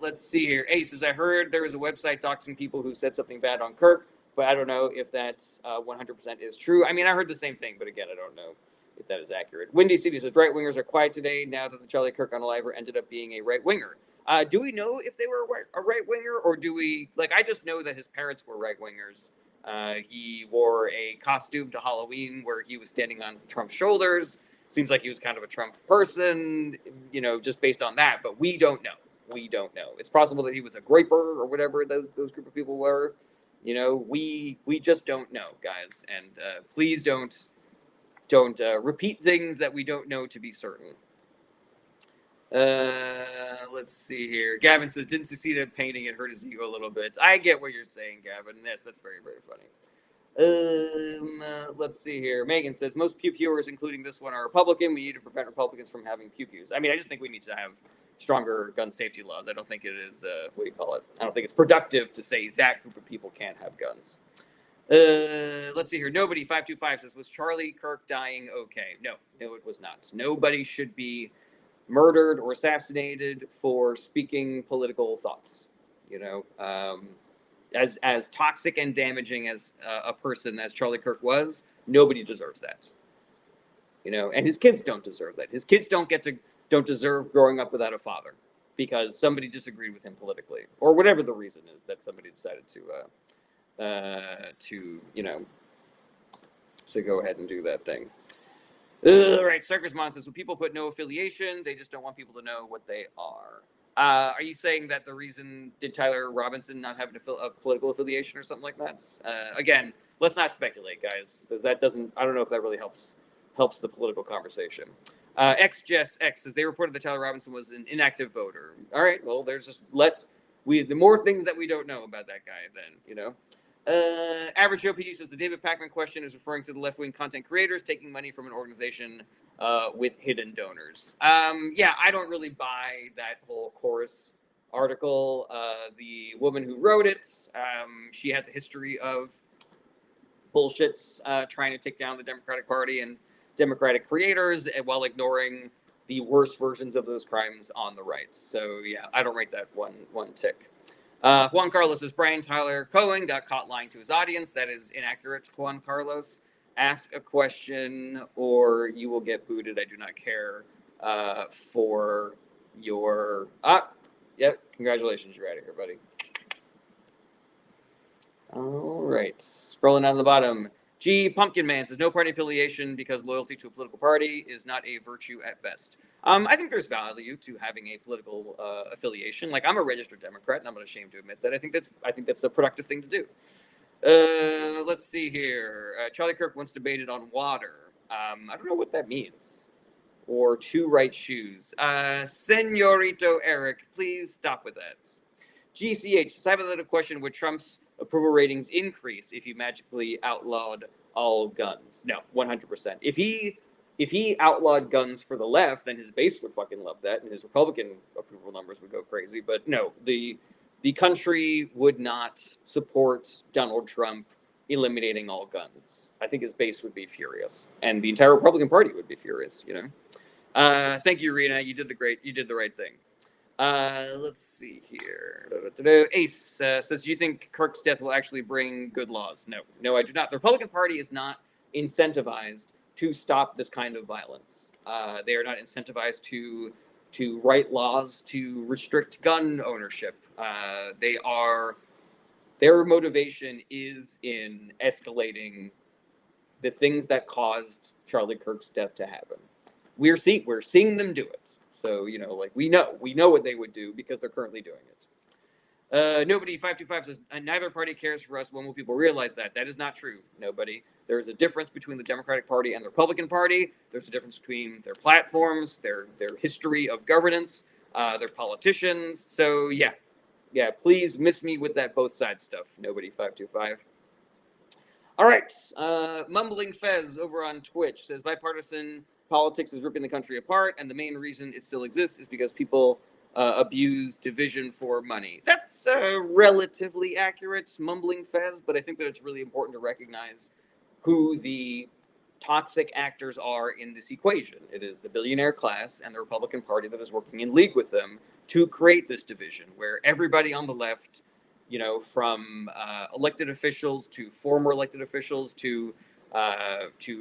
Let's see here. Ace says, I heard there was a website doxing people who said something bad on Kirk, but I don't know if that's 100% is true. I mean, I heard the same thing, but again, I don't know if that is accurate. Windy City says, right-wingers are quiet today now that the Charlie Kirk Unaliver ended up being a right-winger. Do we know if they were a right-winger, or do we, I just know that his parents were right-wingers. He wore a costume to Halloween where he was standing on Trump's shoulders. Seems like he was kind of a Trump person, just based on that, but we don't know. We don't know. It's possible that he was a graper or whatever those group of people were. We just don't know, guys. And please don't repeat things that we don't know to be certain. Let's see here. Gavin says, didn't succeed at painting. It hurt his ego a little bit. I get what you're saying, Gavin. Yes, that's very, very funny. Let's see here. Megan says, most pew-pewers, including this one, are Republican. We need to prevent Republicans from having pew-pews. I mean, I just think we need to have stronger gun safety laws. I don't think it is, I don't think it's productive to say that group of people can't have guns. Let's see here. Nobody 525 says, was Charlie Kirk dying okay? No, it was not. Nobody should be murdered or assassinated for speaking political thoughts. You know, as toxic and damaging as a person as Charlie Kirk was, nobody deserves that. You know, and his kids don't deserve that. His kids don't deserve growing up without a father because somebody disagreed with him politically or whatever the reason is that somebody decided to to go ahead and do that thing. Right, Circus Mon says, when people put no affiliation, they just don't want people to know what they are. Are you saying that the reason did Tyler Robinson not have a political affiliation or something like that? Again, let's not speculate, guys, because that doesn't. I don't know if that really helps the political conversation. XJess X says they reported that Tyler Robinson was an inactive voter. All right, well, there's just less. The more things that we don't know about that guy, then Average Joe PD says the David Pakman question is referring to the left-wing content creators taking money from an organization with hidden donors. Yeah, I don't really buy that whole chorus article. The woman who wrote it, she has a history of bullshits trying to take down the Democratic Party and Democratic creators while ignoring the worst versions of those crimes on the right. So yeah, I don't rate that one tick. Juan Carlos says Brian Tyler Cohen got caught lying to his audience. That is inaccurate, Juan Carlos. Ask a question or you will get booted. I do not care for your... Yep, congratulations, you're out of here, buddy. All right, scrolling down the bottom. G. Pumpkin Man says no party affiliation because loyalty to a political party is not a virtue at best. I think there's value to having a political affiliation. Like, I'm a registered Democrat, and I'm not ashamed to admit that. I think that's a productive thing to do. Let's see here. Charlie Kirk once debated on water. I don't know what that means. Or two right shoes. Senorito Eric, please stop with that. GCH says, hypothetical question: would Trump's approval ratings increase if he magically outlawed all guns? No, 100%. If he outlawed guns for the left, then his base would fucking love that, and his Republican approval numbers would go crazy. But no, the country would not support Donald Trump eliminating all guns. I think his base would be furious, and the entire Republican Party would be furious. Thank you, Rena. You did the right thing. Let's see here. Ace says, do you think Kirk's death will actually bring good laws? No, I do not. The Republican Party is not incentivized to stop this kind of violence. They are not incentivized to write laws to restrict gun ownership. Their motivation is in escalating the things that caused Charlie Kirk's death to happen. We're seeing them do it. So, we know what they would do because they're currently doing it. Nobody 525 says, neither party cares for us. When will people realize that? That is not true, nobody. There is a difference between the Democratic Party and the Republican Party. There's a difference between their platforms, their history of governance, their politicians. So, yeah, please miss me with that both sides stuff, nobody 525. All right, Mumbling Fez over on Twitch says, bipartisan politics is ripping the country apart, and the main reason it still exists is because people abuse division for money. That's relatively accurate, Mumbling Fez, but I think that it's really important to recognize who the toxic actors are in this equation. It is the billionaire class and the Republican Party that is working in league with them to create this division, where everybody on the left, from elected officials to former elected officials to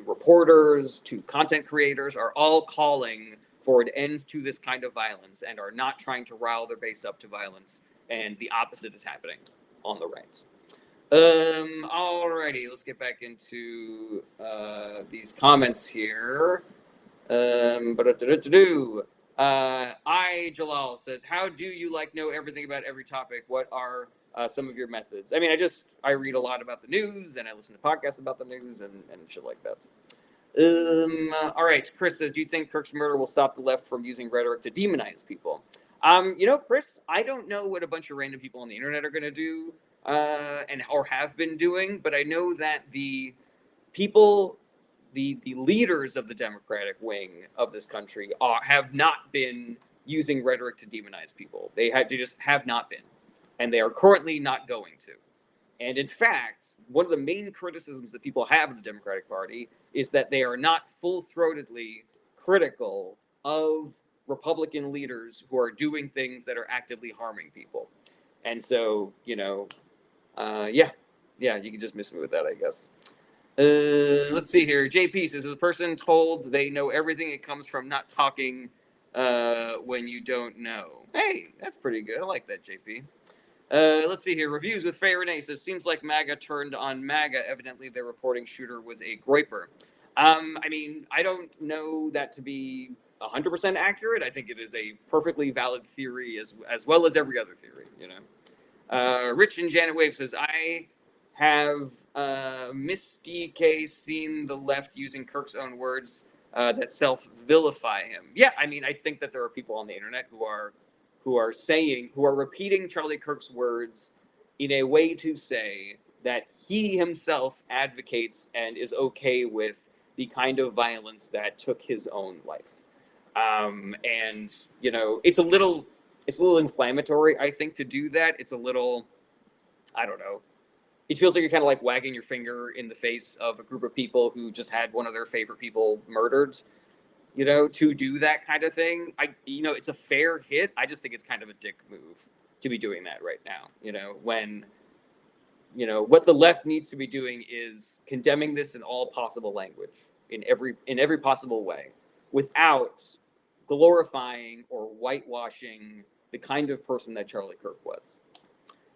reporters, to content creators, are all calling for an end to this kind of violence and are not trying to rile their base up to violence. And the opposite is happening on the right. Alrighty, let's get back into these comments here. Jalal says, how do you know everything about every topic? What are some of your methods? I mean, I read a lot about the news and I listen to podcasts about the news and shit like that. All right, Chris says, do you think Kirk's murder will stop the left from using rhetoric to demonize people? Chris, I don't know what a bunch of random people on the internet are going to do or have been doing, but I know that the people, the leaders of the Democratic wing of this country have not been using rhetoric to demonize people. They just have not been, and they are currently not going to. And in fact, one of the main criticisms that people have of the Democratic Party is that they are not full-throatedly critical of Republican leaders who are doing things that are actively harming people. And so, yeah, you can just miss me with that, I guess. Let's see here. JP says, is a person told they know everything? It comes from not talking when you don't know. Hey, that's pretty good. I like that, JP. Let's see here. Reviews with Faye Renee says, seems like MAGA turned on MAGA. Evidently, their reporting shooter was a groiper. I mean, I don't know that to be 100% accurate. I think it is a perfectly valid theory as well as every other theory, Rich and Janet Wave says, I have Miss DK seen the left using Kirk's own words that self-vilify him. Yeah, I mean, I think that there are people on the internet who are repeating Charlie Kirk's words in a way to say that he himself advocates and is okay with the kind of violence that took his own life. And it's a little inflammatory, I think, to do that. It's a little, I don't know. It feels like you're kind of like wagging your finger in the face of a group of people who just had one of their favorite people murdered, to do that kind of thing. It's a fair hit. I just think it's kind of a dick move to be doing that right now, when, what the left needs to be doing is condemning this in all possible language, in every possible way, without glorifying or whitewashing the kind of person that Charlie Kirk was.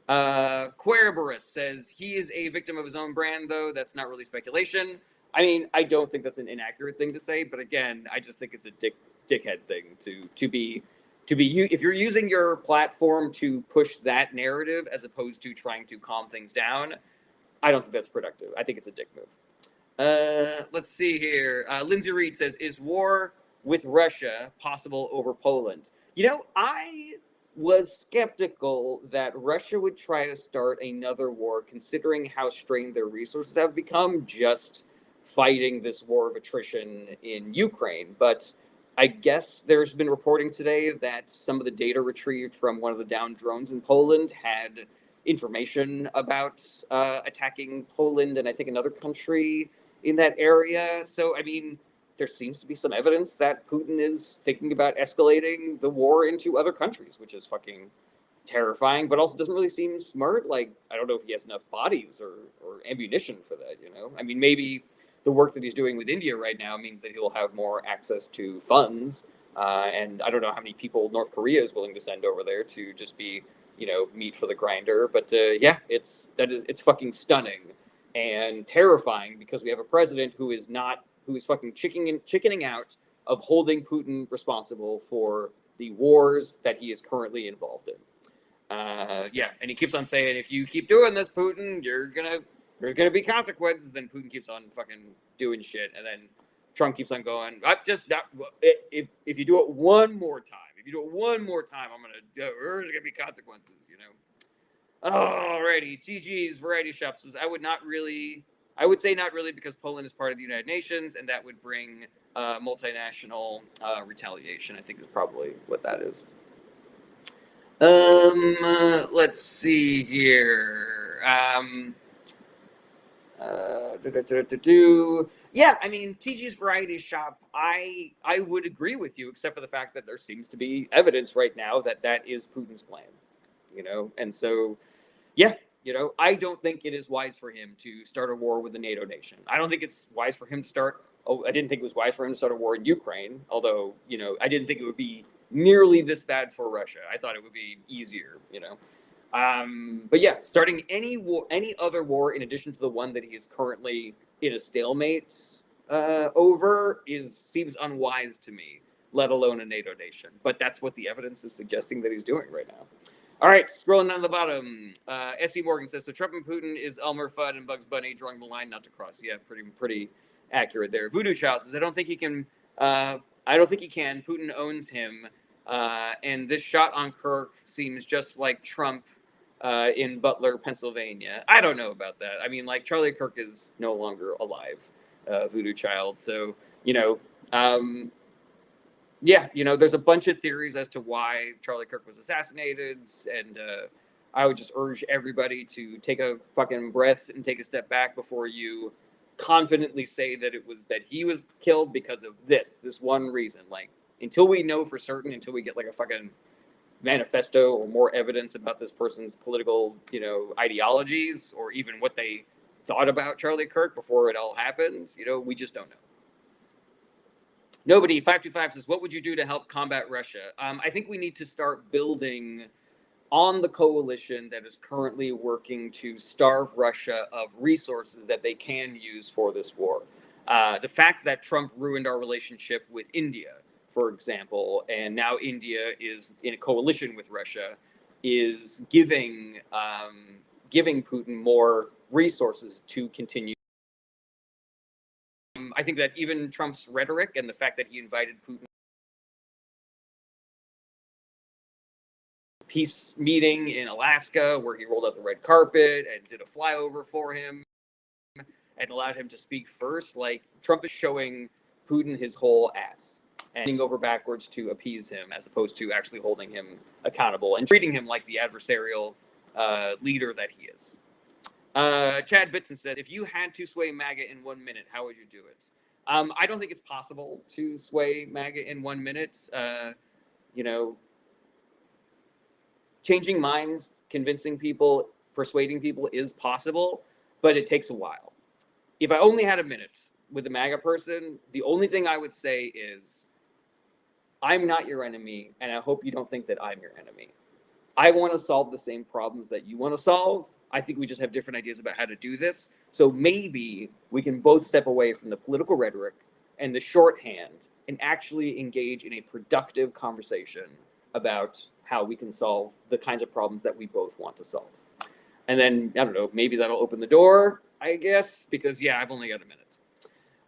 Querberus says he is a victim of his own brand, though. That's not really speculation. I mean, I don't think that's an inaccurate thing to say, but again, I just think it's a dickhead thing to be if you're using your platform to push that narrative as opposed to trying to calm things down. I don't think that's productive. I think it's a dick move. Let's see here. Lindsay Reed says, is war with Russia possible over Poland? I was skeptical that Russia would try to start another war, considering how strained their resources have become just fighting this war of attrition in Ukraine. But I guess there's been reporting today that some of the data retrieved from one of the downed drones in Poland had information about attacking Poland and I think another country in that area. So, I mean, there seems to be some evidence that Putin is thinking about escalating the war into other countries, which is fucking terrifying, but also doesn't really seem smart. Like, I don't know if he has enough bodies or ammunition for that, I mean, maybe the work that he's doing with India right now means that he'll have more access to funds. And I don't know how many people North Korea is willing to send over there to just be, meat for the grinder. But yeah, it's fucking stunning and terrifying because we have a president who is fucking chickening out of holding Putin responsible for the wars that he is currently involved in. Yeah, and he keeps on saying, if you keep doing this, Putin, there's gonna be consequences. Then Putin keeps on fucking doing shit, and then Trump keeps on going. If you do it one more time, there's gonna be consequences. Alrighty, TG's Variety Shop says, I would say not really, because Poland is part of the United Nations, and that would bring multinational retaliation. I think is probably what that is. Let's see here. Yeah, I mean, TG's Variety Shop, I would agree with you, except for the fact that there seems to be evidence right now that is Putin's plan, and so, yeah, I don't think it is wise for him to start a war with a NATO nation. I don't think it's wise for him to start. I didn't think it was wise for him to start a war in Ukraine, although, I didn't think it would be nearly this bad for Russia. I thought it would be easier, But yeah, starting any other war in addition to the one that he is currently in a stalemate over seems unwise to me, let alone a NATO nation. But that's what the evidence is suggesting that he's doing right now. All right, scrolling down the bottom, S.E. Morgan says, so Trump and Putin is Elmer Fudd and Bugs Bunny drawing the line not to cross. Yeah, pretty accurate there. Voodoo Child says, I don't think he can. Putin owns him. And this shot on Kirk seems just like Trump in Butler, Pennsylvania. I don't know about that. I mean, like, Charlie Kirk is no longer alive, Voodoo Child. So, yeah, there's a bunch of theories as to why Charlie Kirk was assassinated, and I would just urge everybody to take a fucking breath and take a step back before you confidently say that he was killed because of this one reason. Like, until we know for certain, until we get like a fucking manifesto or more evidence about this person's political, ideologies, or even what they thought about Charlie Kirk before it all happened, we just don't know. Nobody 525 says, what would you do to help combat Russia? I think we need to start building on the coalition that is currently working to starve Russia of resources that they can use for this war. The fact that Trump ruined our relationship with India, for example, and now India is in a coalition with Russia, is giving Putin more resources to continue. I think that even Trump's rhetoric and the fact that he invited Putin peace meeting in Alaska where he rolled out the red carpet and did a flyover for him and allowed him to speak first, like, Trump is showing Putin his whole ass and bending over backwards to appease him, as opposed to actually holding him accountable and treating him like the adversarial leader that he is. Chad Bitson said, if you had to sway MAGA in 1 minute, how would you do it? I don't think it's possible to sway MAGA in 1 minute. Changing minds, convincing people, persuading people is possible, but it takes a while. If I only had a minute with a MAGA person, the only thing I would say is, I'm not your enemy, and I hope you don't think that I'm your enemy. I want to solve the same problems that you want to solve. I think we just have different ideas about how to do this. So maybe we can both step away from the political rhetoric and the shorthand and actually engage in a productive conversation about how we can solve the kinds of problems that we both want to solve. And then, I don't know, maybe that'll open the door, I guess, because, yeah, I've only got a minute.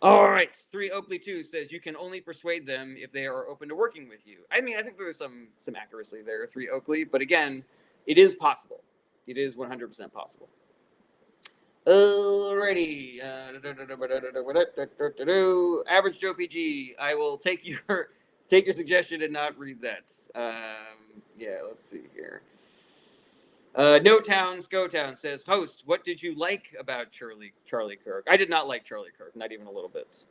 All right, 3 Oakley 2 says you can only persuade them if they are open to working with you. I mean, I think there's some accuracy there, 3 Oakley, but again, it is possible. It is 100% possible. Alrighty. Average Joe PG, I will take your suggestion and not read that. Yeah, let's see here. No Town Scotown says, host, what did you like about Charlie Kirk? I did not like Charlie Kirk, not even a little bit.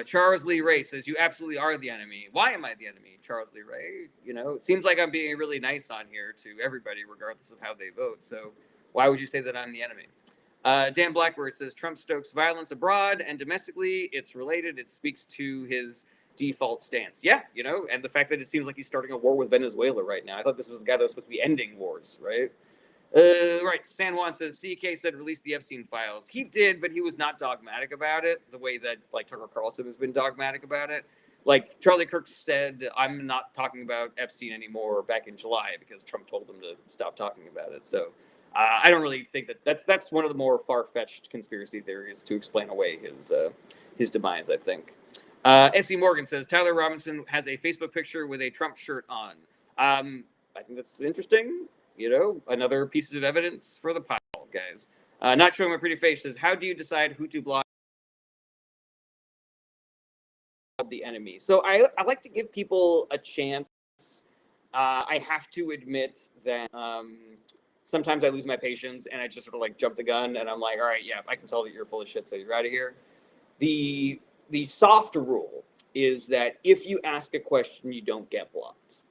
Charles Lee Ray says, you absolutely are the enemy. Why am I the enemy, Charles Lee Ray? It seems like I'm being really nice on here to everybody, regardless of how they vote. So why would you say that I'm the enemy? Dan Blackbird says, Trump stokes violence abroad and domestically. It's related. It speaks to his default stance. Yeah, and the fact that it seems like he's starting a war with Venezuela right now. I thought this was the guy that was supposed to be ending wars, right? Right. San Juan says, CK said release the Epstein files. He did, but he was not dogmatic about it the way that, like, Tucker Carlson has been dogmatic about it. Like, Charlie Kirk said, I'm not talking about Epstein anymore back in July because Trump told him to stop talking about it. So I don't really think that's one of the more far-fetched conspiracy theories to explain away his demise, I think. S.E. Morgan says, Tyler Robinson has a Facebook picture with a Trump shirt on. I think that's interesting. Another piece of evidence for the pile, guys. Not showing my pretty face says, how do you decide who to block the enemy? So I like to give people a chance. I have to admit that sometimes I lose my patience and I just sort of like jump the gun and I'm like, all right, yeah, I can tell that you're full of shit, so you're out of here. The soft rule is that if you ask a question, you don't get blocked.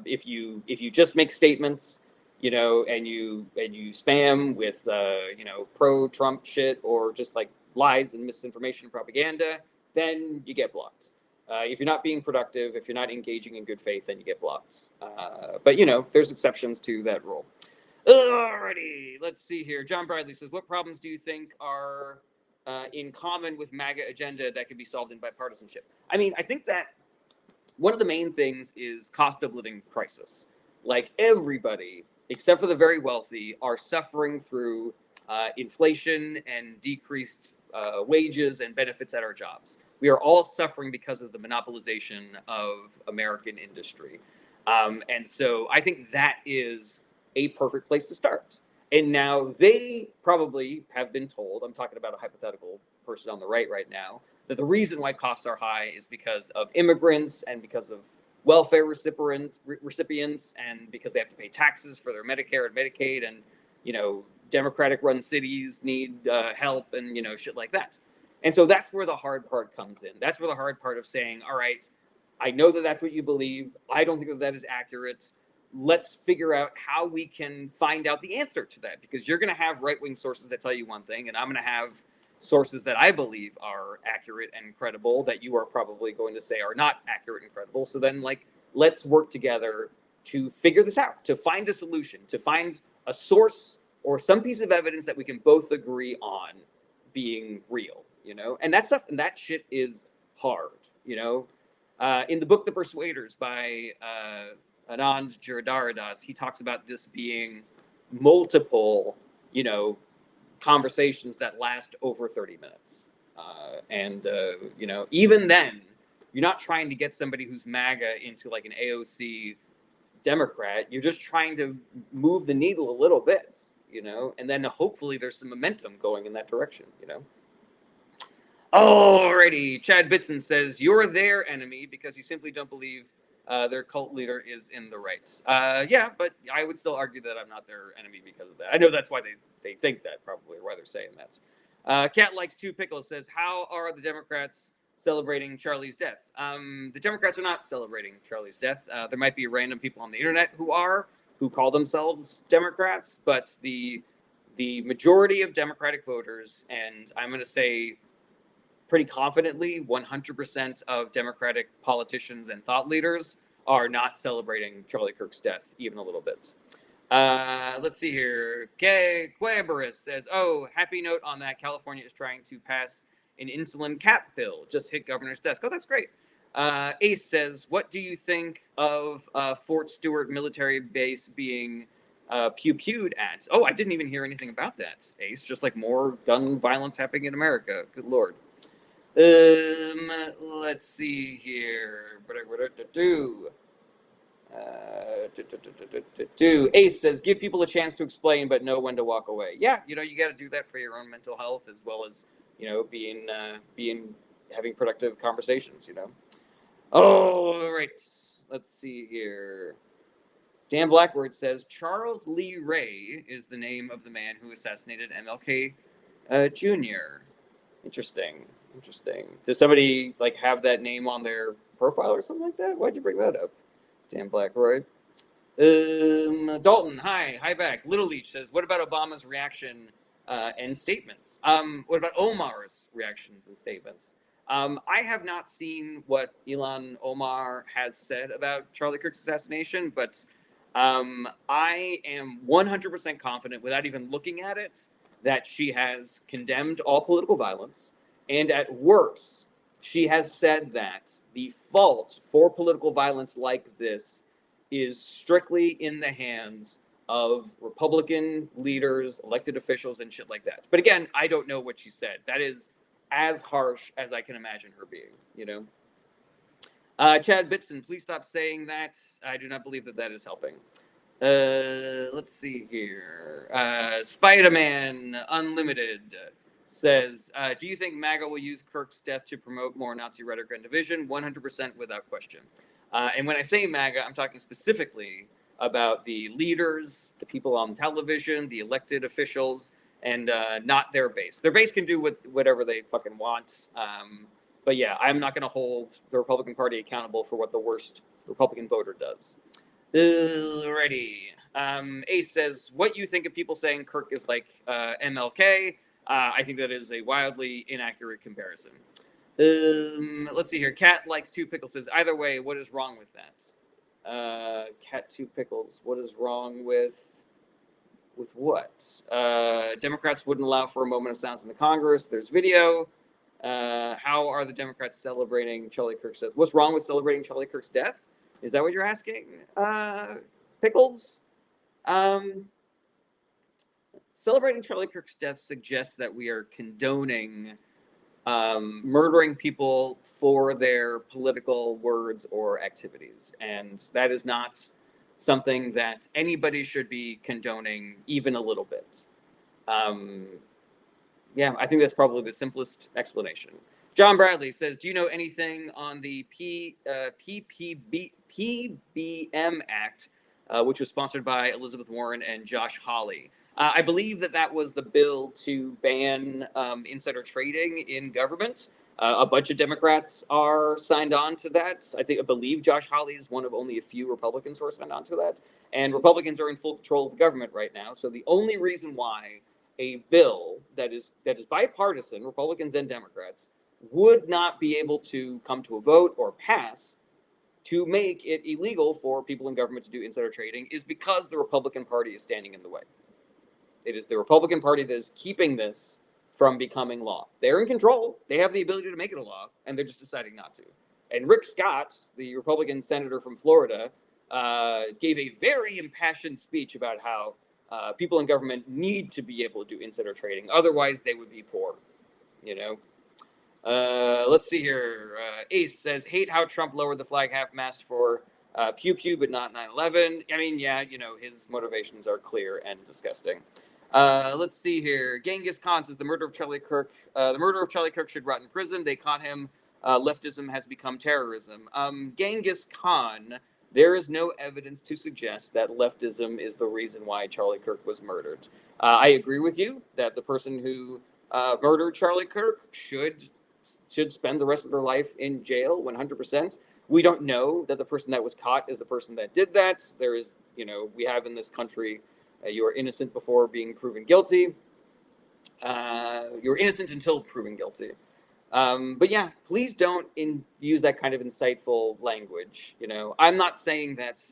If you just make statements, and you spam with pro-Trump shit or just like lies and misinformation and propaganda, then you get blocked. If you're not being productive, if you're not engaging in good faith, then you get blocked. But there's exceptions to that rule. Alrighty, let's see here. John Bradley says, what problems do you think are in common with MAGA agenda that could be solved in bipartisanship? I mean, I think that one of the main things is cost of living crisis. Like, everybody, except for the very wealthy, are suffering through inflation and decreased wages and benefits at our jobs. We are all suffering because of the monopolization of American industry. And so I think that is a perfect place to start. And now they probably have been told, I'm talking about a hypothetical person on the right now, that the reason why costs are high is because of immigrants and because of welfare recipients, and because they have to pay taxes for their Medicare and Medicaid, and Democratic-run cities need help, and shit like that. And so that's where the hard part comes in. That's where the hard part of saying, all right, I know that that's what you believe. I don't think that that is accurate. Let's figure out how we can find out the answer to that, because you're going to have right-wing sources that tell you one thing, and I'm going to have sources that I believe are accurate and credible that you are probably going to say are not accurate and credible. So then, let's work together to figure this out, to find a solution, to find a source or some piece of evidence that we can both agree on being real, and that stuff, and that shit is hard, in the book The Persuaders by Anand Giridharadas, he talks about this being multiple, conversations that last over 30 minutes. Even then, you're not trying to get somebody who's MAGA into like an AOC Democrat. You're just trying to move the needle a little bit, and then hopefully there's some momentum going in that direction, Alrighty, Chad Bitson says, you're their enemy because you simply don't believe their cult leader is in the right. Yeah, but I would still argue that I'm not their enemy because of that. I know that's why they think that, probably, or why they're saying that. Cat Likes Two Pickles says, how are the Democrats celebrating Charlie's death? The Democrats are not celebrating Charlie's death. There might be random people on the internet who call themselves Democrats, but the majority of Democratic voters, and I'm going to say pretty confidently 100% of Democratic politicians and thought leaders are not celebrating Charlie Kirk's death even a little bit. Let's see here. Quabaris says, oh, happy note on that. California is trying to pass an insulin cap bill. Just hit governor's desk. Oh, that's great. Ace says, what do you think of Fort Stewart military base being pew-pewed at? Oh, I didn't even hear anything about that, Ace. Just like more gun violence happening in America. Good Lord. Let's see here. Ace says, give people a chance to explain, but know when to walk away. Yeah, you got to do that for your own mental health, as well as, having productive conversations, Oh, right. Let's see here. Dan Blackwood says, Charles Lee Ray is the name of the man who assassinated MLK Jr. Interesting. Does somebody have that name on their profile or something like that? Why'd you bring that up, Dan Blackroyd? Dalton, hi back. Little Leech says, what about Obama's reaction and statements? What about Omar's reactions and statements? I have not seen what Ilhan Omar has said about Charlie Kirk's assassination, but I am 100% confident, without even looking at it, that she has condemned all political violence. And at worst, she has said that the fault for political violence like this is strictly in the hands of Republican leaders, elected officials, and shit like that. But again, I don't know what she said. That is as harsh as I can imagine her being, Chad Bitson, please stop saying that. I do not believe that that is helping. Let's see here. Spider-Man Unlimited says, do you think MAGA will use Kirk's death to promote more Nazi rhetoric and division? 100% without question. And when I say MAGA, I'm talking specifically about the leaders, the people on television, the elected officials, and not their base. Their base can do whatever they fucking want. But yeah, I'm not going to hold the Republican Party accountable for what the worst Republican voter does. Alrighty. Ace says, what you think of people saying Kirk is like MLK? I think that is a wildly inaccurate comparison. Let's see here. Cat Likes Two Pickles says, either way, what is wrong with that? Cat Two Pickles, what is wrong with what? Democrats wouldn't allow for a moment of silence in the Congress. There's video. How are the Democrats celebrating Charlie Kirk's death? What's wrong with celebrating Charlie Kirk's death? Is that what you're asking? Pickles? Celebrating Charlie Kirk's death suggests that we are condoning murdering people for their political words or activities. And that is not something that anybody should be condoning even a little bit. Yeah, I think that's probably the simplest explanation. John Bradley says, do you know anything on the PBM Act, which was sponsored by Elizabeth Warren and Josh Hawley? I believe that was the bill to ban insider trading in government. A bunch of Democrats are signed on to that. I believe Josh Hawley is one of only a few Republicans who are signed on to that. And Republicans are in full control of the government right now. So the only reason why a bill that is bipartisan, Republicans and Democrats, would not be able to come to a vote or pass to make it illegal for people in government to do insider trading is because the Republican Party is standing in the way. It is the Republican Party that is keeping this from becoming law. They're in control. They have the ability to make it a law, and they're just deciding not to. And Rick Scott, the Republican senator from Florida, gave a very impassioned speech about how people in government need to be able to do insider trading. Otherwise, they would be poor, you know? Let's see here. Ace says, hate how Trump lowered the flag half-mast for Pew Pew, but not 9/11. I mean, yeah, his motivations are clear and disgusting. Let's see here. Genghis Khan says the murder of Charlie Kirk should rot in prison. They caught him. Leftism has become terrorism. Genghis Khan, there is no evidence to suggest that leftism is the reason why Charlie Kirk was murdered. I agree with you that the person who murdered Charlie Kirk should spend the rest of their life in jail 100%. We don't know that the person that was caught is the person that did that. There is, we have in this country, you are innocent before being proven guilty. You're innocent until proven guilty. But yeah, please don't use that kind of insightful language. I'm not saying that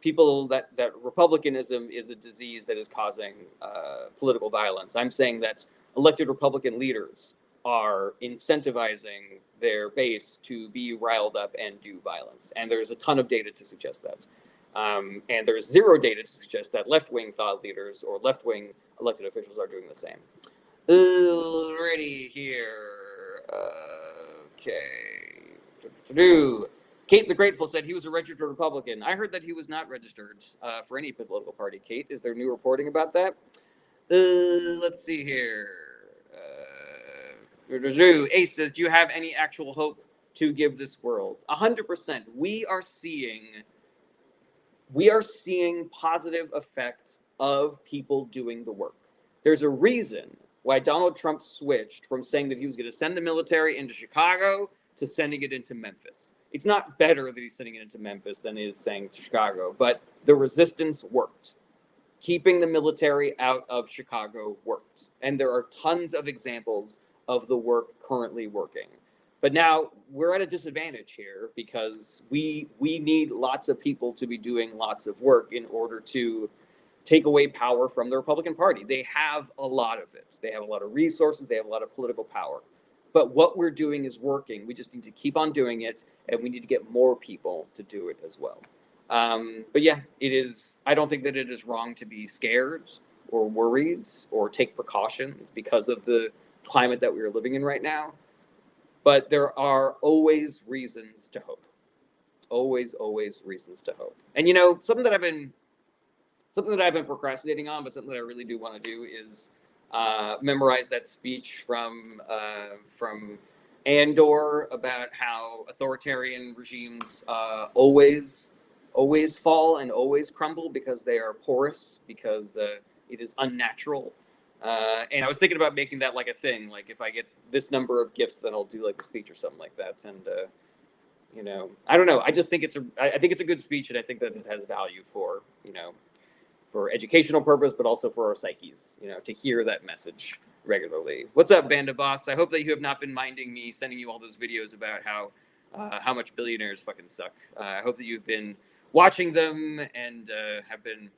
that Republicanism is a disease that is causing political violence. I'm saying that elected Republican leaders are incentivizing their base to be riled up and do violence. And there's a ton of data to suggest that. And there's zero data to suggest that left-wing thought leaders or left-wing elected officials are doing the same. Alrighty here. Okay. Kate the Grateful said he was a registered Republican. I heard that he was not registered for any political party. Kate, is there new reporting about that? Let's see here. Ace says, do you have any actual hope to give this world? 100%. We are seeing positive effects of people doing the work. There's a reason why Donald Trump switched from saying that he was going to send the military into Chicago to sending it into Memphis. It's not better that he's sending it into Memphis than he is saying to Chicago, but the resistance worked. Keeping the military out of Chicago worked. And there are tons of examples of the work currently working. But now we're at a disadvantage here because we need lots of people to be doing lots of work in order to take away power from the Republican Party. They have a lot of it. They have a lot of resources. They have a lot of political power. But what we're doing is working. We just need to keep on doing it, and we need to get more people to do it as well. But yeah, I don't think that it is wrong to be scared or worried or take precautions because of the climate that we are living in right now. But there are always reasons to hope. Always reasons to hope. And something that I've been procrastinating on, but something that I really do want to do is memorize that speech from Andor about how authoritarian regimes always fall and always crumble because they are porous, because it is unnatural. And I was thinking about making that like a thing. Like if I get this number of gifts, then I'll do like a speech or something like that. And I don't know. I just think I think it's a good speech, and I think that it has value for for educational purpose, but also for our psyches. To hear that message regularly. What's up, Banda Boss? I hope that you have not been minding me sending you all those videos about how much billionaires fucking suck. I hope that you've been watching them and have been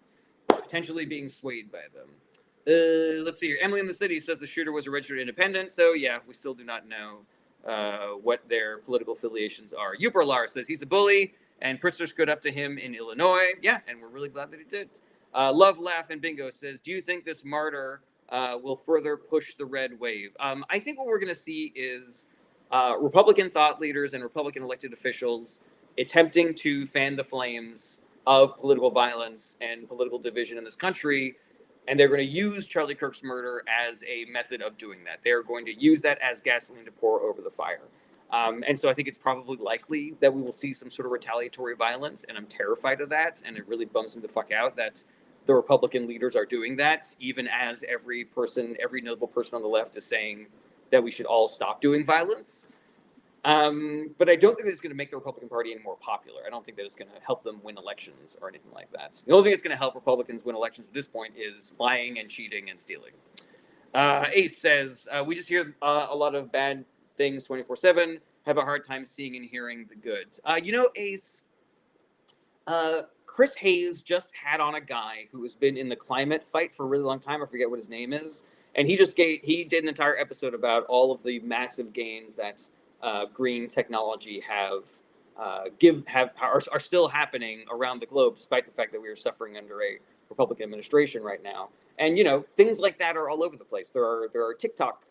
potentially being swayed by them. Let's see here. Emily in the City says the shooter was a registered independent. So yeah, we still do not know what their political affiliations are. Uperlar says he's a bully and Pritzker stood up to him in Illinois. Yeah, and we're really glad that he did. Love, Laugh, and Bingo says, do you think this martyr will further push the red wave? I think what we're going to see is Republican thought leaders and Republican elected officials attempting to fan the flames of political violence and political division in this country And they're going to use Charlie Kirk's murder as a method of doing that. They're going to use that as gasoline to pour over the fire. And so I think it's probably likely that we will see some sort of retaliatory violence, and I'm terrified of that. And it really bums me the fuck out that the Republican leaders are doing that, even as every notable person on the left is saying that we should all stop doing violence. But I don't think that it's going to make the Republican Party any more popular. I don't think that it's going to help them win elections or anything like that. The only thing that's going to help Republicans win elections at this point is lying and cheating and stealing. Ace says, we just hear a lot of bad things 24/7, have a hard time seeing and hearing the good. Ace, Chris Hayes just had on a guy who has been in the climate fight for a really long time. I forget what his name is. And he did an entire episode about all of the massive gains that green technology are still happening around the globe, despite the fact that we are suffering under a Republican administration right now. And things like that are all over the place. There are TikTok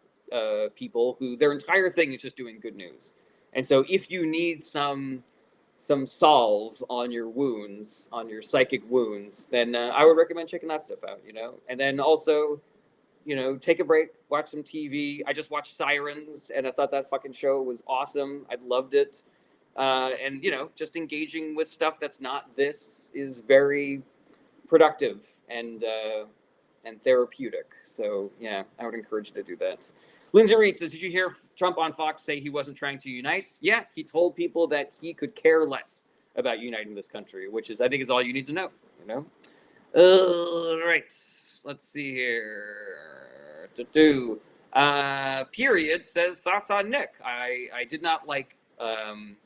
people who their entire thing is just doing good news. And so if you need some solve on your wounds, on your psychic wounds, then I would recommend checking that stuff out. And then also, take a break, watch some TV. I just watched Sirens, and I thought that fucking show was awesome. I loved it. And, just engaging with stuff that's not this is very productive and therapeutic. So, yeah, I would encourage you to do that. Lindsay Reed says, did you hear Trump on Fox say he wasn't trying to unite? Yeah, he told people that he could care less about uniting this country, which I think is all you need to know, Right. Let's see here. Period says, thoughts on Nick. I did not like him,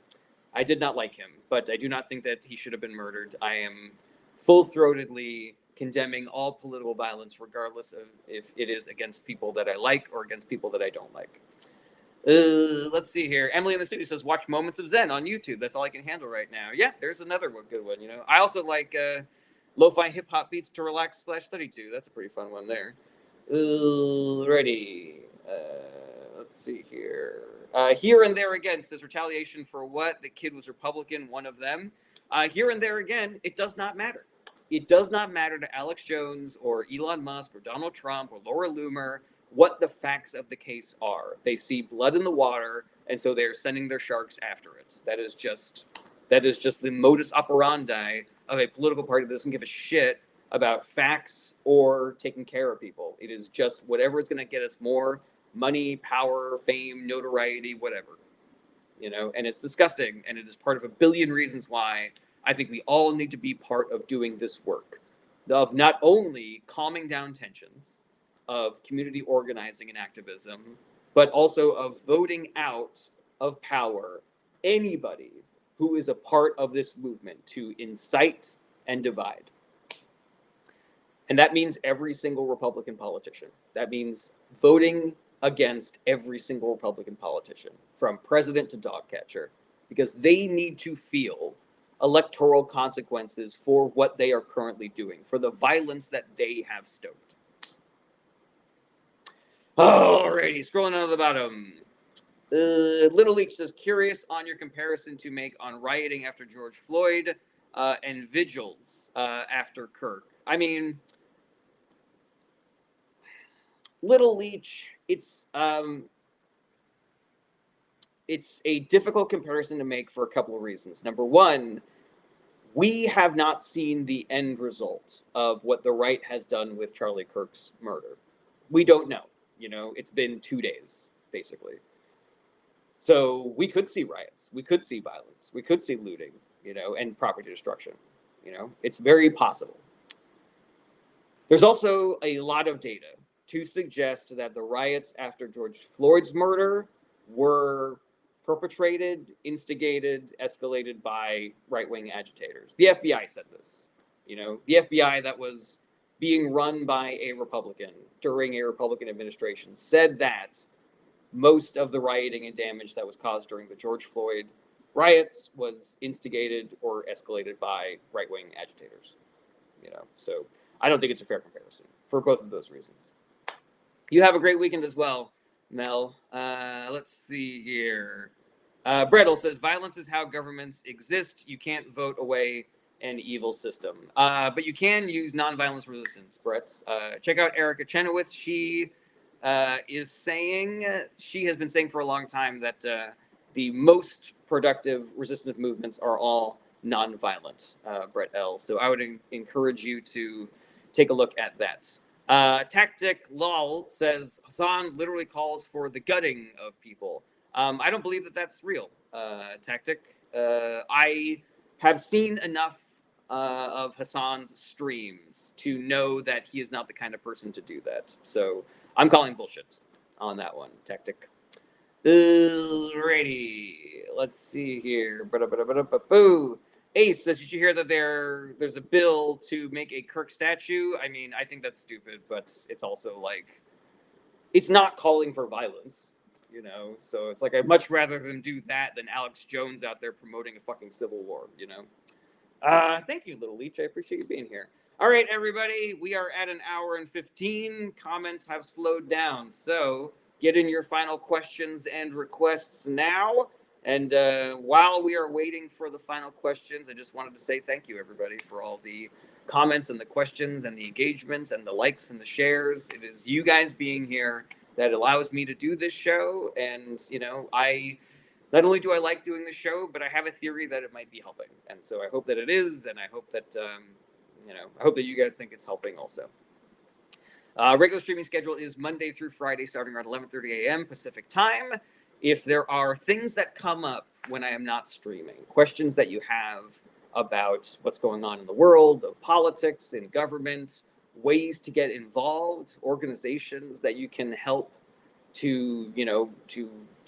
but I do not think that he should have been murdered. I am full-throatedly condemning all political violence, regardless of if it is against people that I like or against people that I don't like. Let's see here. Emily in the studio says, watch Moments of Zen on YouTube. That's all I can handle right now. Yeah, there's another good one. I also like lo-fi hip-hop beats to relax / study to. That's a pretty fun one there. Ready. Let's see here. Here and There Again says, retaliation for what? The kid was Republican, one of them. Here and There Again, it does not matter. It does not matter to Alex Jones or Elon Musk or Donald Trump or Laura Loomer what the facts of the case are. They see blood in the water, and so they're sending their sharks after it. That is just the modus operandi of a political party that doesn't give a shit about facts or taking care of people. It is just whatever is going to get us more money, power, fame, notoriety, whatever. And it's disgusting, and it is part of a billion reasons why I think we all need to be part of doing this work, of not only calming down tensions, of community organizing and activism, but also of voting out of power anybody who is a part of this movement to incite and divide. And that means every single Republican politician. That means voting against every single Republican politician, from president to dog catcher, because they need to feel electoral consequences for what they are currently doing, for the violence that they have stoked. Alrighty, scrolling down to the bottom. Little Leech says, curious on your comparison to make on rioting after George Floyd and vigils after Kirk. I mean, Little Leech, it's a difficult comparison to make for a couple of reasons. Number one, we have not seen the end result of what the right has done with Charlie Kirk's murder. We don't know. It's been 2 days, basically. So we could see riots. We could see violence. We could see looting, and property destruction. It's very possible. There's also a lot of data to suggest that the riots after George Floyd's murder were perpetrated, instigated, escalated by right-wing agitators. The FBI said this. The FBI that was being run by a Republican during a Republican administration said that most of the rioting and damage that was caused during the George Floyd riots was instigated or escalated by right-wing agitators. So I don't think it's a fair comparison for both of those reasons. You have a great weekend as well, Mel. Let's see here. Brettel says, violence is how governments exist. You can't vote away an evil system. But you can use nonviolence resistance, Brett. Check out Erica Chenoweth. She she has been saying for a long time that the most productive resistance movements are all nonviolent, Brett L. So I would encourage you to take a look at that. Tactic Lol says Hassan literally calls for the gutting of people. I don't believe that that's real, Tactic. I have seen enough of Hassan's streams to know that he is not the kind of person to do that. So I'm calling bullshit on that one, Tactic. Alrighty, let's see here. Boo. Ace says, did you hear that there's a bill to make a Kirk statue? I mean, I think that's stupid, but it's also like, it's not calling for violence, you know? So it's like, I'd much rather them do that than Alex Jones out there promoting a fucking civil war, you know? Thank you, Little Leech. I appreciate you being here. All right, everybody, we are at 1 hour and 15. Comments have slowed down, so get in your final questions and requests now. And while we are waiting for the final questions, I just wanted to say thank you, everybody, for all the comments and the questions and the engagement and the likes and the shares. It is you guys being here that allows me to do this show. And, you know, not only do I like doing the show, but I have a theory that it might be helping. And so I hope that it is, and I hope that, I hope that you guys think it's helping also. Regular streaming schedule is Monday through Friday, starting around 11:30 a.m. Pacific time. If there are things that come up when I am not streaming, questions that you have about what's going on in the world of politics, in government, ways to get involved, organizations that you can help to,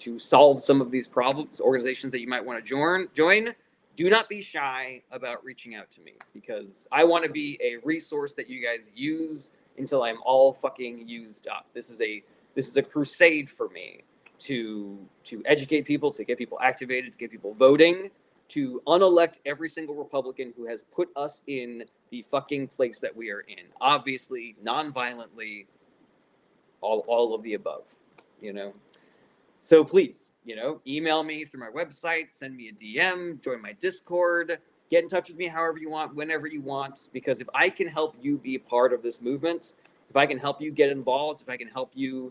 to solve some of these problems, organizations that you might want to join, do not be shy about reaching out to me, because I want to be a resource that you guys use until I'm all fucking used up. This is a crusade for me to educate people, to get people activated, to get people voting, to unelect every single Republican who has put us in the fucking place that we are in. Obviously, non-violently, all of the above, you know? So please, email me through my website, send me a DM, join my Discord, get in touch with me however you want, whenever you want, because if I can help you be a part of this movement, if I can help you get involved, if I can help you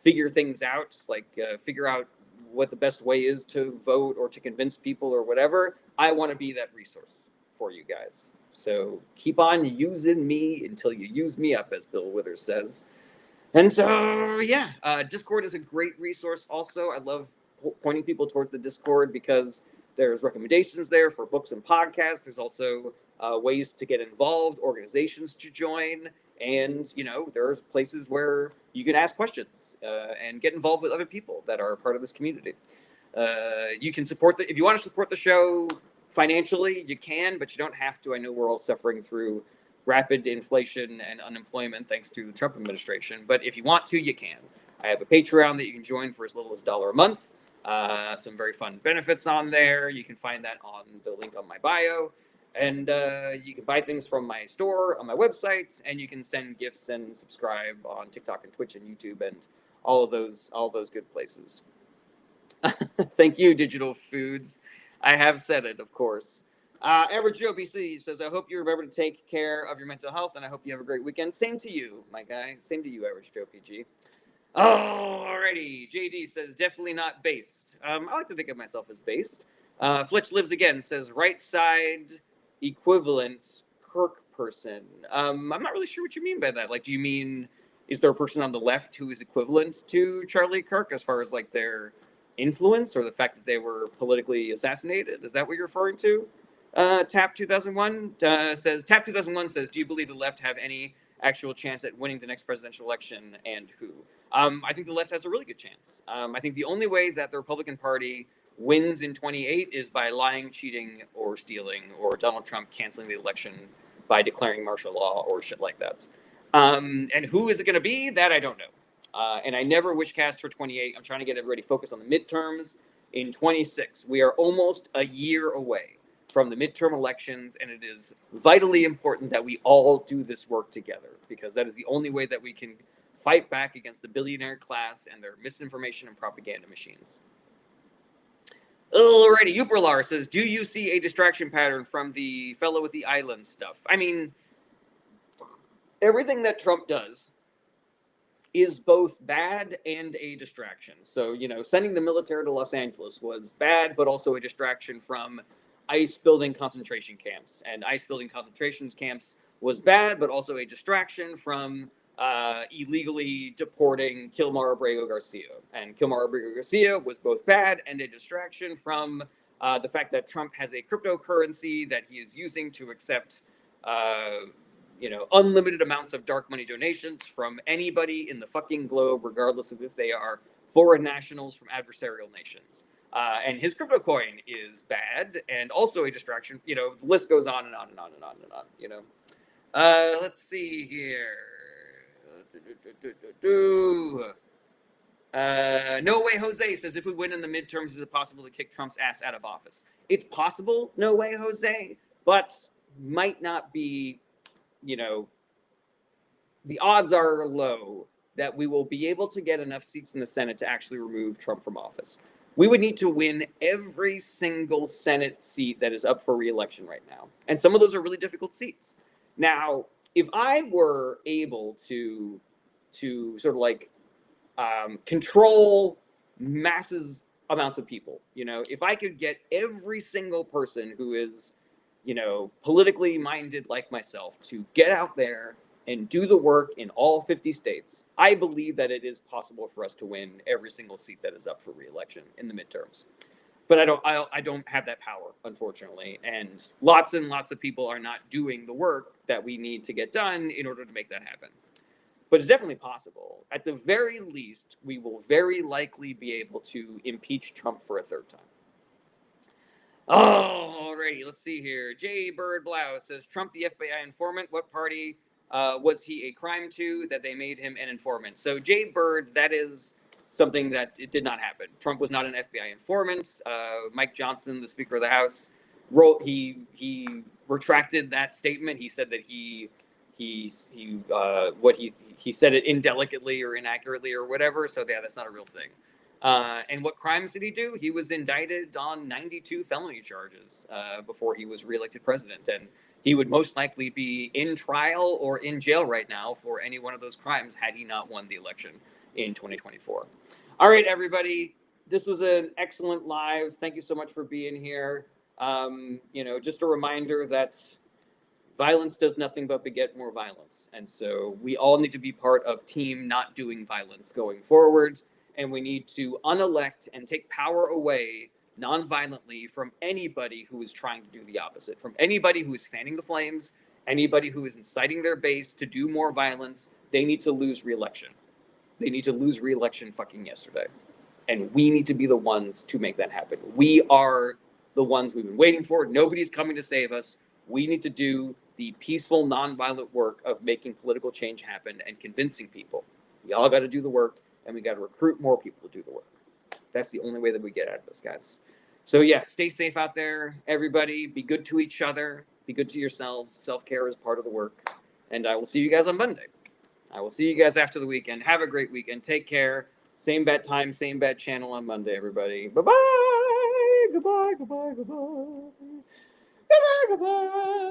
figure things out, like figure out what the best way is to vote or to convince people or whatever, I want to be that resource for you guys. So keep on using me until you use me up, as Bill Withers says. And so, yeah, Discord is a great resource also. I love pointing people towards the Discord because there's recommendations there for books and podcasts. There's also ways to get involved, organizations to join, and, there's places where you can ask questions and get involved with other people that are part of this community. You can if you want to support the show financially, you can, but you don't have to. I know we're all suffering through rapid inflation and unemployment thanks to the Trump administration. But if you want to, you can. I have a Patreon that you can join for as little as $1 a month. Some very fun benefits on there. You can find that on the link on my bio. And you can buy things from my store on my website, and you can send gifts and subscribe on TikTok and Twitch and YouTube and all those good places. Thank you, Digital Foods. I have said it, of course. Average Joe BC says, I hope you remember to take care of your mental health, and I hope you have a great weekend. Same to you, my guy. Same to you, Average Joe PG. Alrighty. JD says, definitely not based. I like to think of myself as based. Fletch Lives Again says, right side equivalent Kirk person. I'm not really sure what you mean by that. Like, do you mean, is there a person on the left who is equivalent to Charlie Kirk as far as like their influence or the fact that they were politically assassinated? Is that what you're referring to? Tap 2001 says, do you believe the left have any actual chance at winning the next presidential election, and who? I think the left has a really good chance. I think the only way that the Republican Party wins in 28 is by lying, cheating, or stealing, or Donald Trump canceling the election by declaring martial law or shit like that. And who is it going to be? That I don't know. And I never wishcast for 28. I'm trying to get everybody focused on the midterms in 26. We are almost a year away from the midterm elections, and it is vitally important that we all do this work together, because that is the only way that we can fight back against the billionaire class and their misinformation and propaganda machines. Alrighty, Uperlar says, do you see a distraction pattern from the fellow with the island stuff? I mean, everything that Trump does is both bad and a distraction. So, sending the military to Los Angeles was bad, but also a distraction from ICE building concentration camps. And ICE building concentration camps was bad, but also a distraction from illegally deporting Kilmar Abrego Garcia. And Kilmar Abrego Garcia was both bad and a distraction from the fact that Trump has a cryptocurrency that he is using to accept unlimited amounts of dark money donations from anybody in the fucking globe, regardless of if they are foreign nationals from adversarial nations. And his crypto coin is bad and also a distraction. The list goes on and on and on and on and on. Let's see here. No Way Jose says, if we win in the midterms, is it possible to kick Trump's ass out of office? It's possible, No Way Jose, but might not be, the odds are low that we will be able to get enough seats in the Senate to actually remove Trump from office. We would need to win every single Senate seat that is up for re-election right now. And some of those are really difficult seats. Now, if I were able to sort of like control masses amounts of people, if I could get every single person who is, politically minded like myself to get out there and do the work in all 50 states, I believe that it is possible for us to win every single seat that is up for re-election in the midterms. But I don't have that power, unfortunately, and lots of people are not doing the work that we need to get done in order to make that happen. But it's definitely possible. At the very least, we will very likely be able to impeach Trump for a third time. Oh, alrighty, let's see here. J. Bird Blau says, Trump the FBI informant, what party was he a crime to that they made him an informant? So J. Bird, that is something that it did not happen. Trump was not an FBI informant. Mike Johnson, the Speaker of the House, he retracted that statement. He said that he said it indelicately or inaccurately or whatever. So yeah, that's not a real thing. And what crimes did he do? He was indicted on 92 felony charges before he was reelected president. And he would most likely be in trial or in jail right now for any one of those crimes had he not won the election in 2024. All right, everybody. This was an excellent live. Thank you so much for being here. Just a reminder that violence does nothing but beget more violence. And so we all need to be part of team not doing violence going forward. And we need to unelect and take power away non-violently from anybody who is trying to do the opposite, from anybody who is fanning the flames, anybody who is inciting their base to do more violence. They need to lose re-election. They need to lose re-election fucking yesterday. And we need to be the ones to make that happen. We are the ones we've been waiting for. Nobody's coming to save us. We need to do the peaceful, nonviolent work of making political change happen and convincing people. We all got to do the work, and we got to recruit more people to do the work. That's the only way that we get out of this, guys. So yeah, stay safe out there, everybody. Be good to each other. Be good to yourselves. Self-care is part of the work. And I will see you guys on Monday. I will see you guys after the weekend. Have a great weekend. Take care. Same bad time, same bad channel on Monday, everybody. Bye-bye. Goodbye, goodbye, goodbye. Goodbye, goodbye.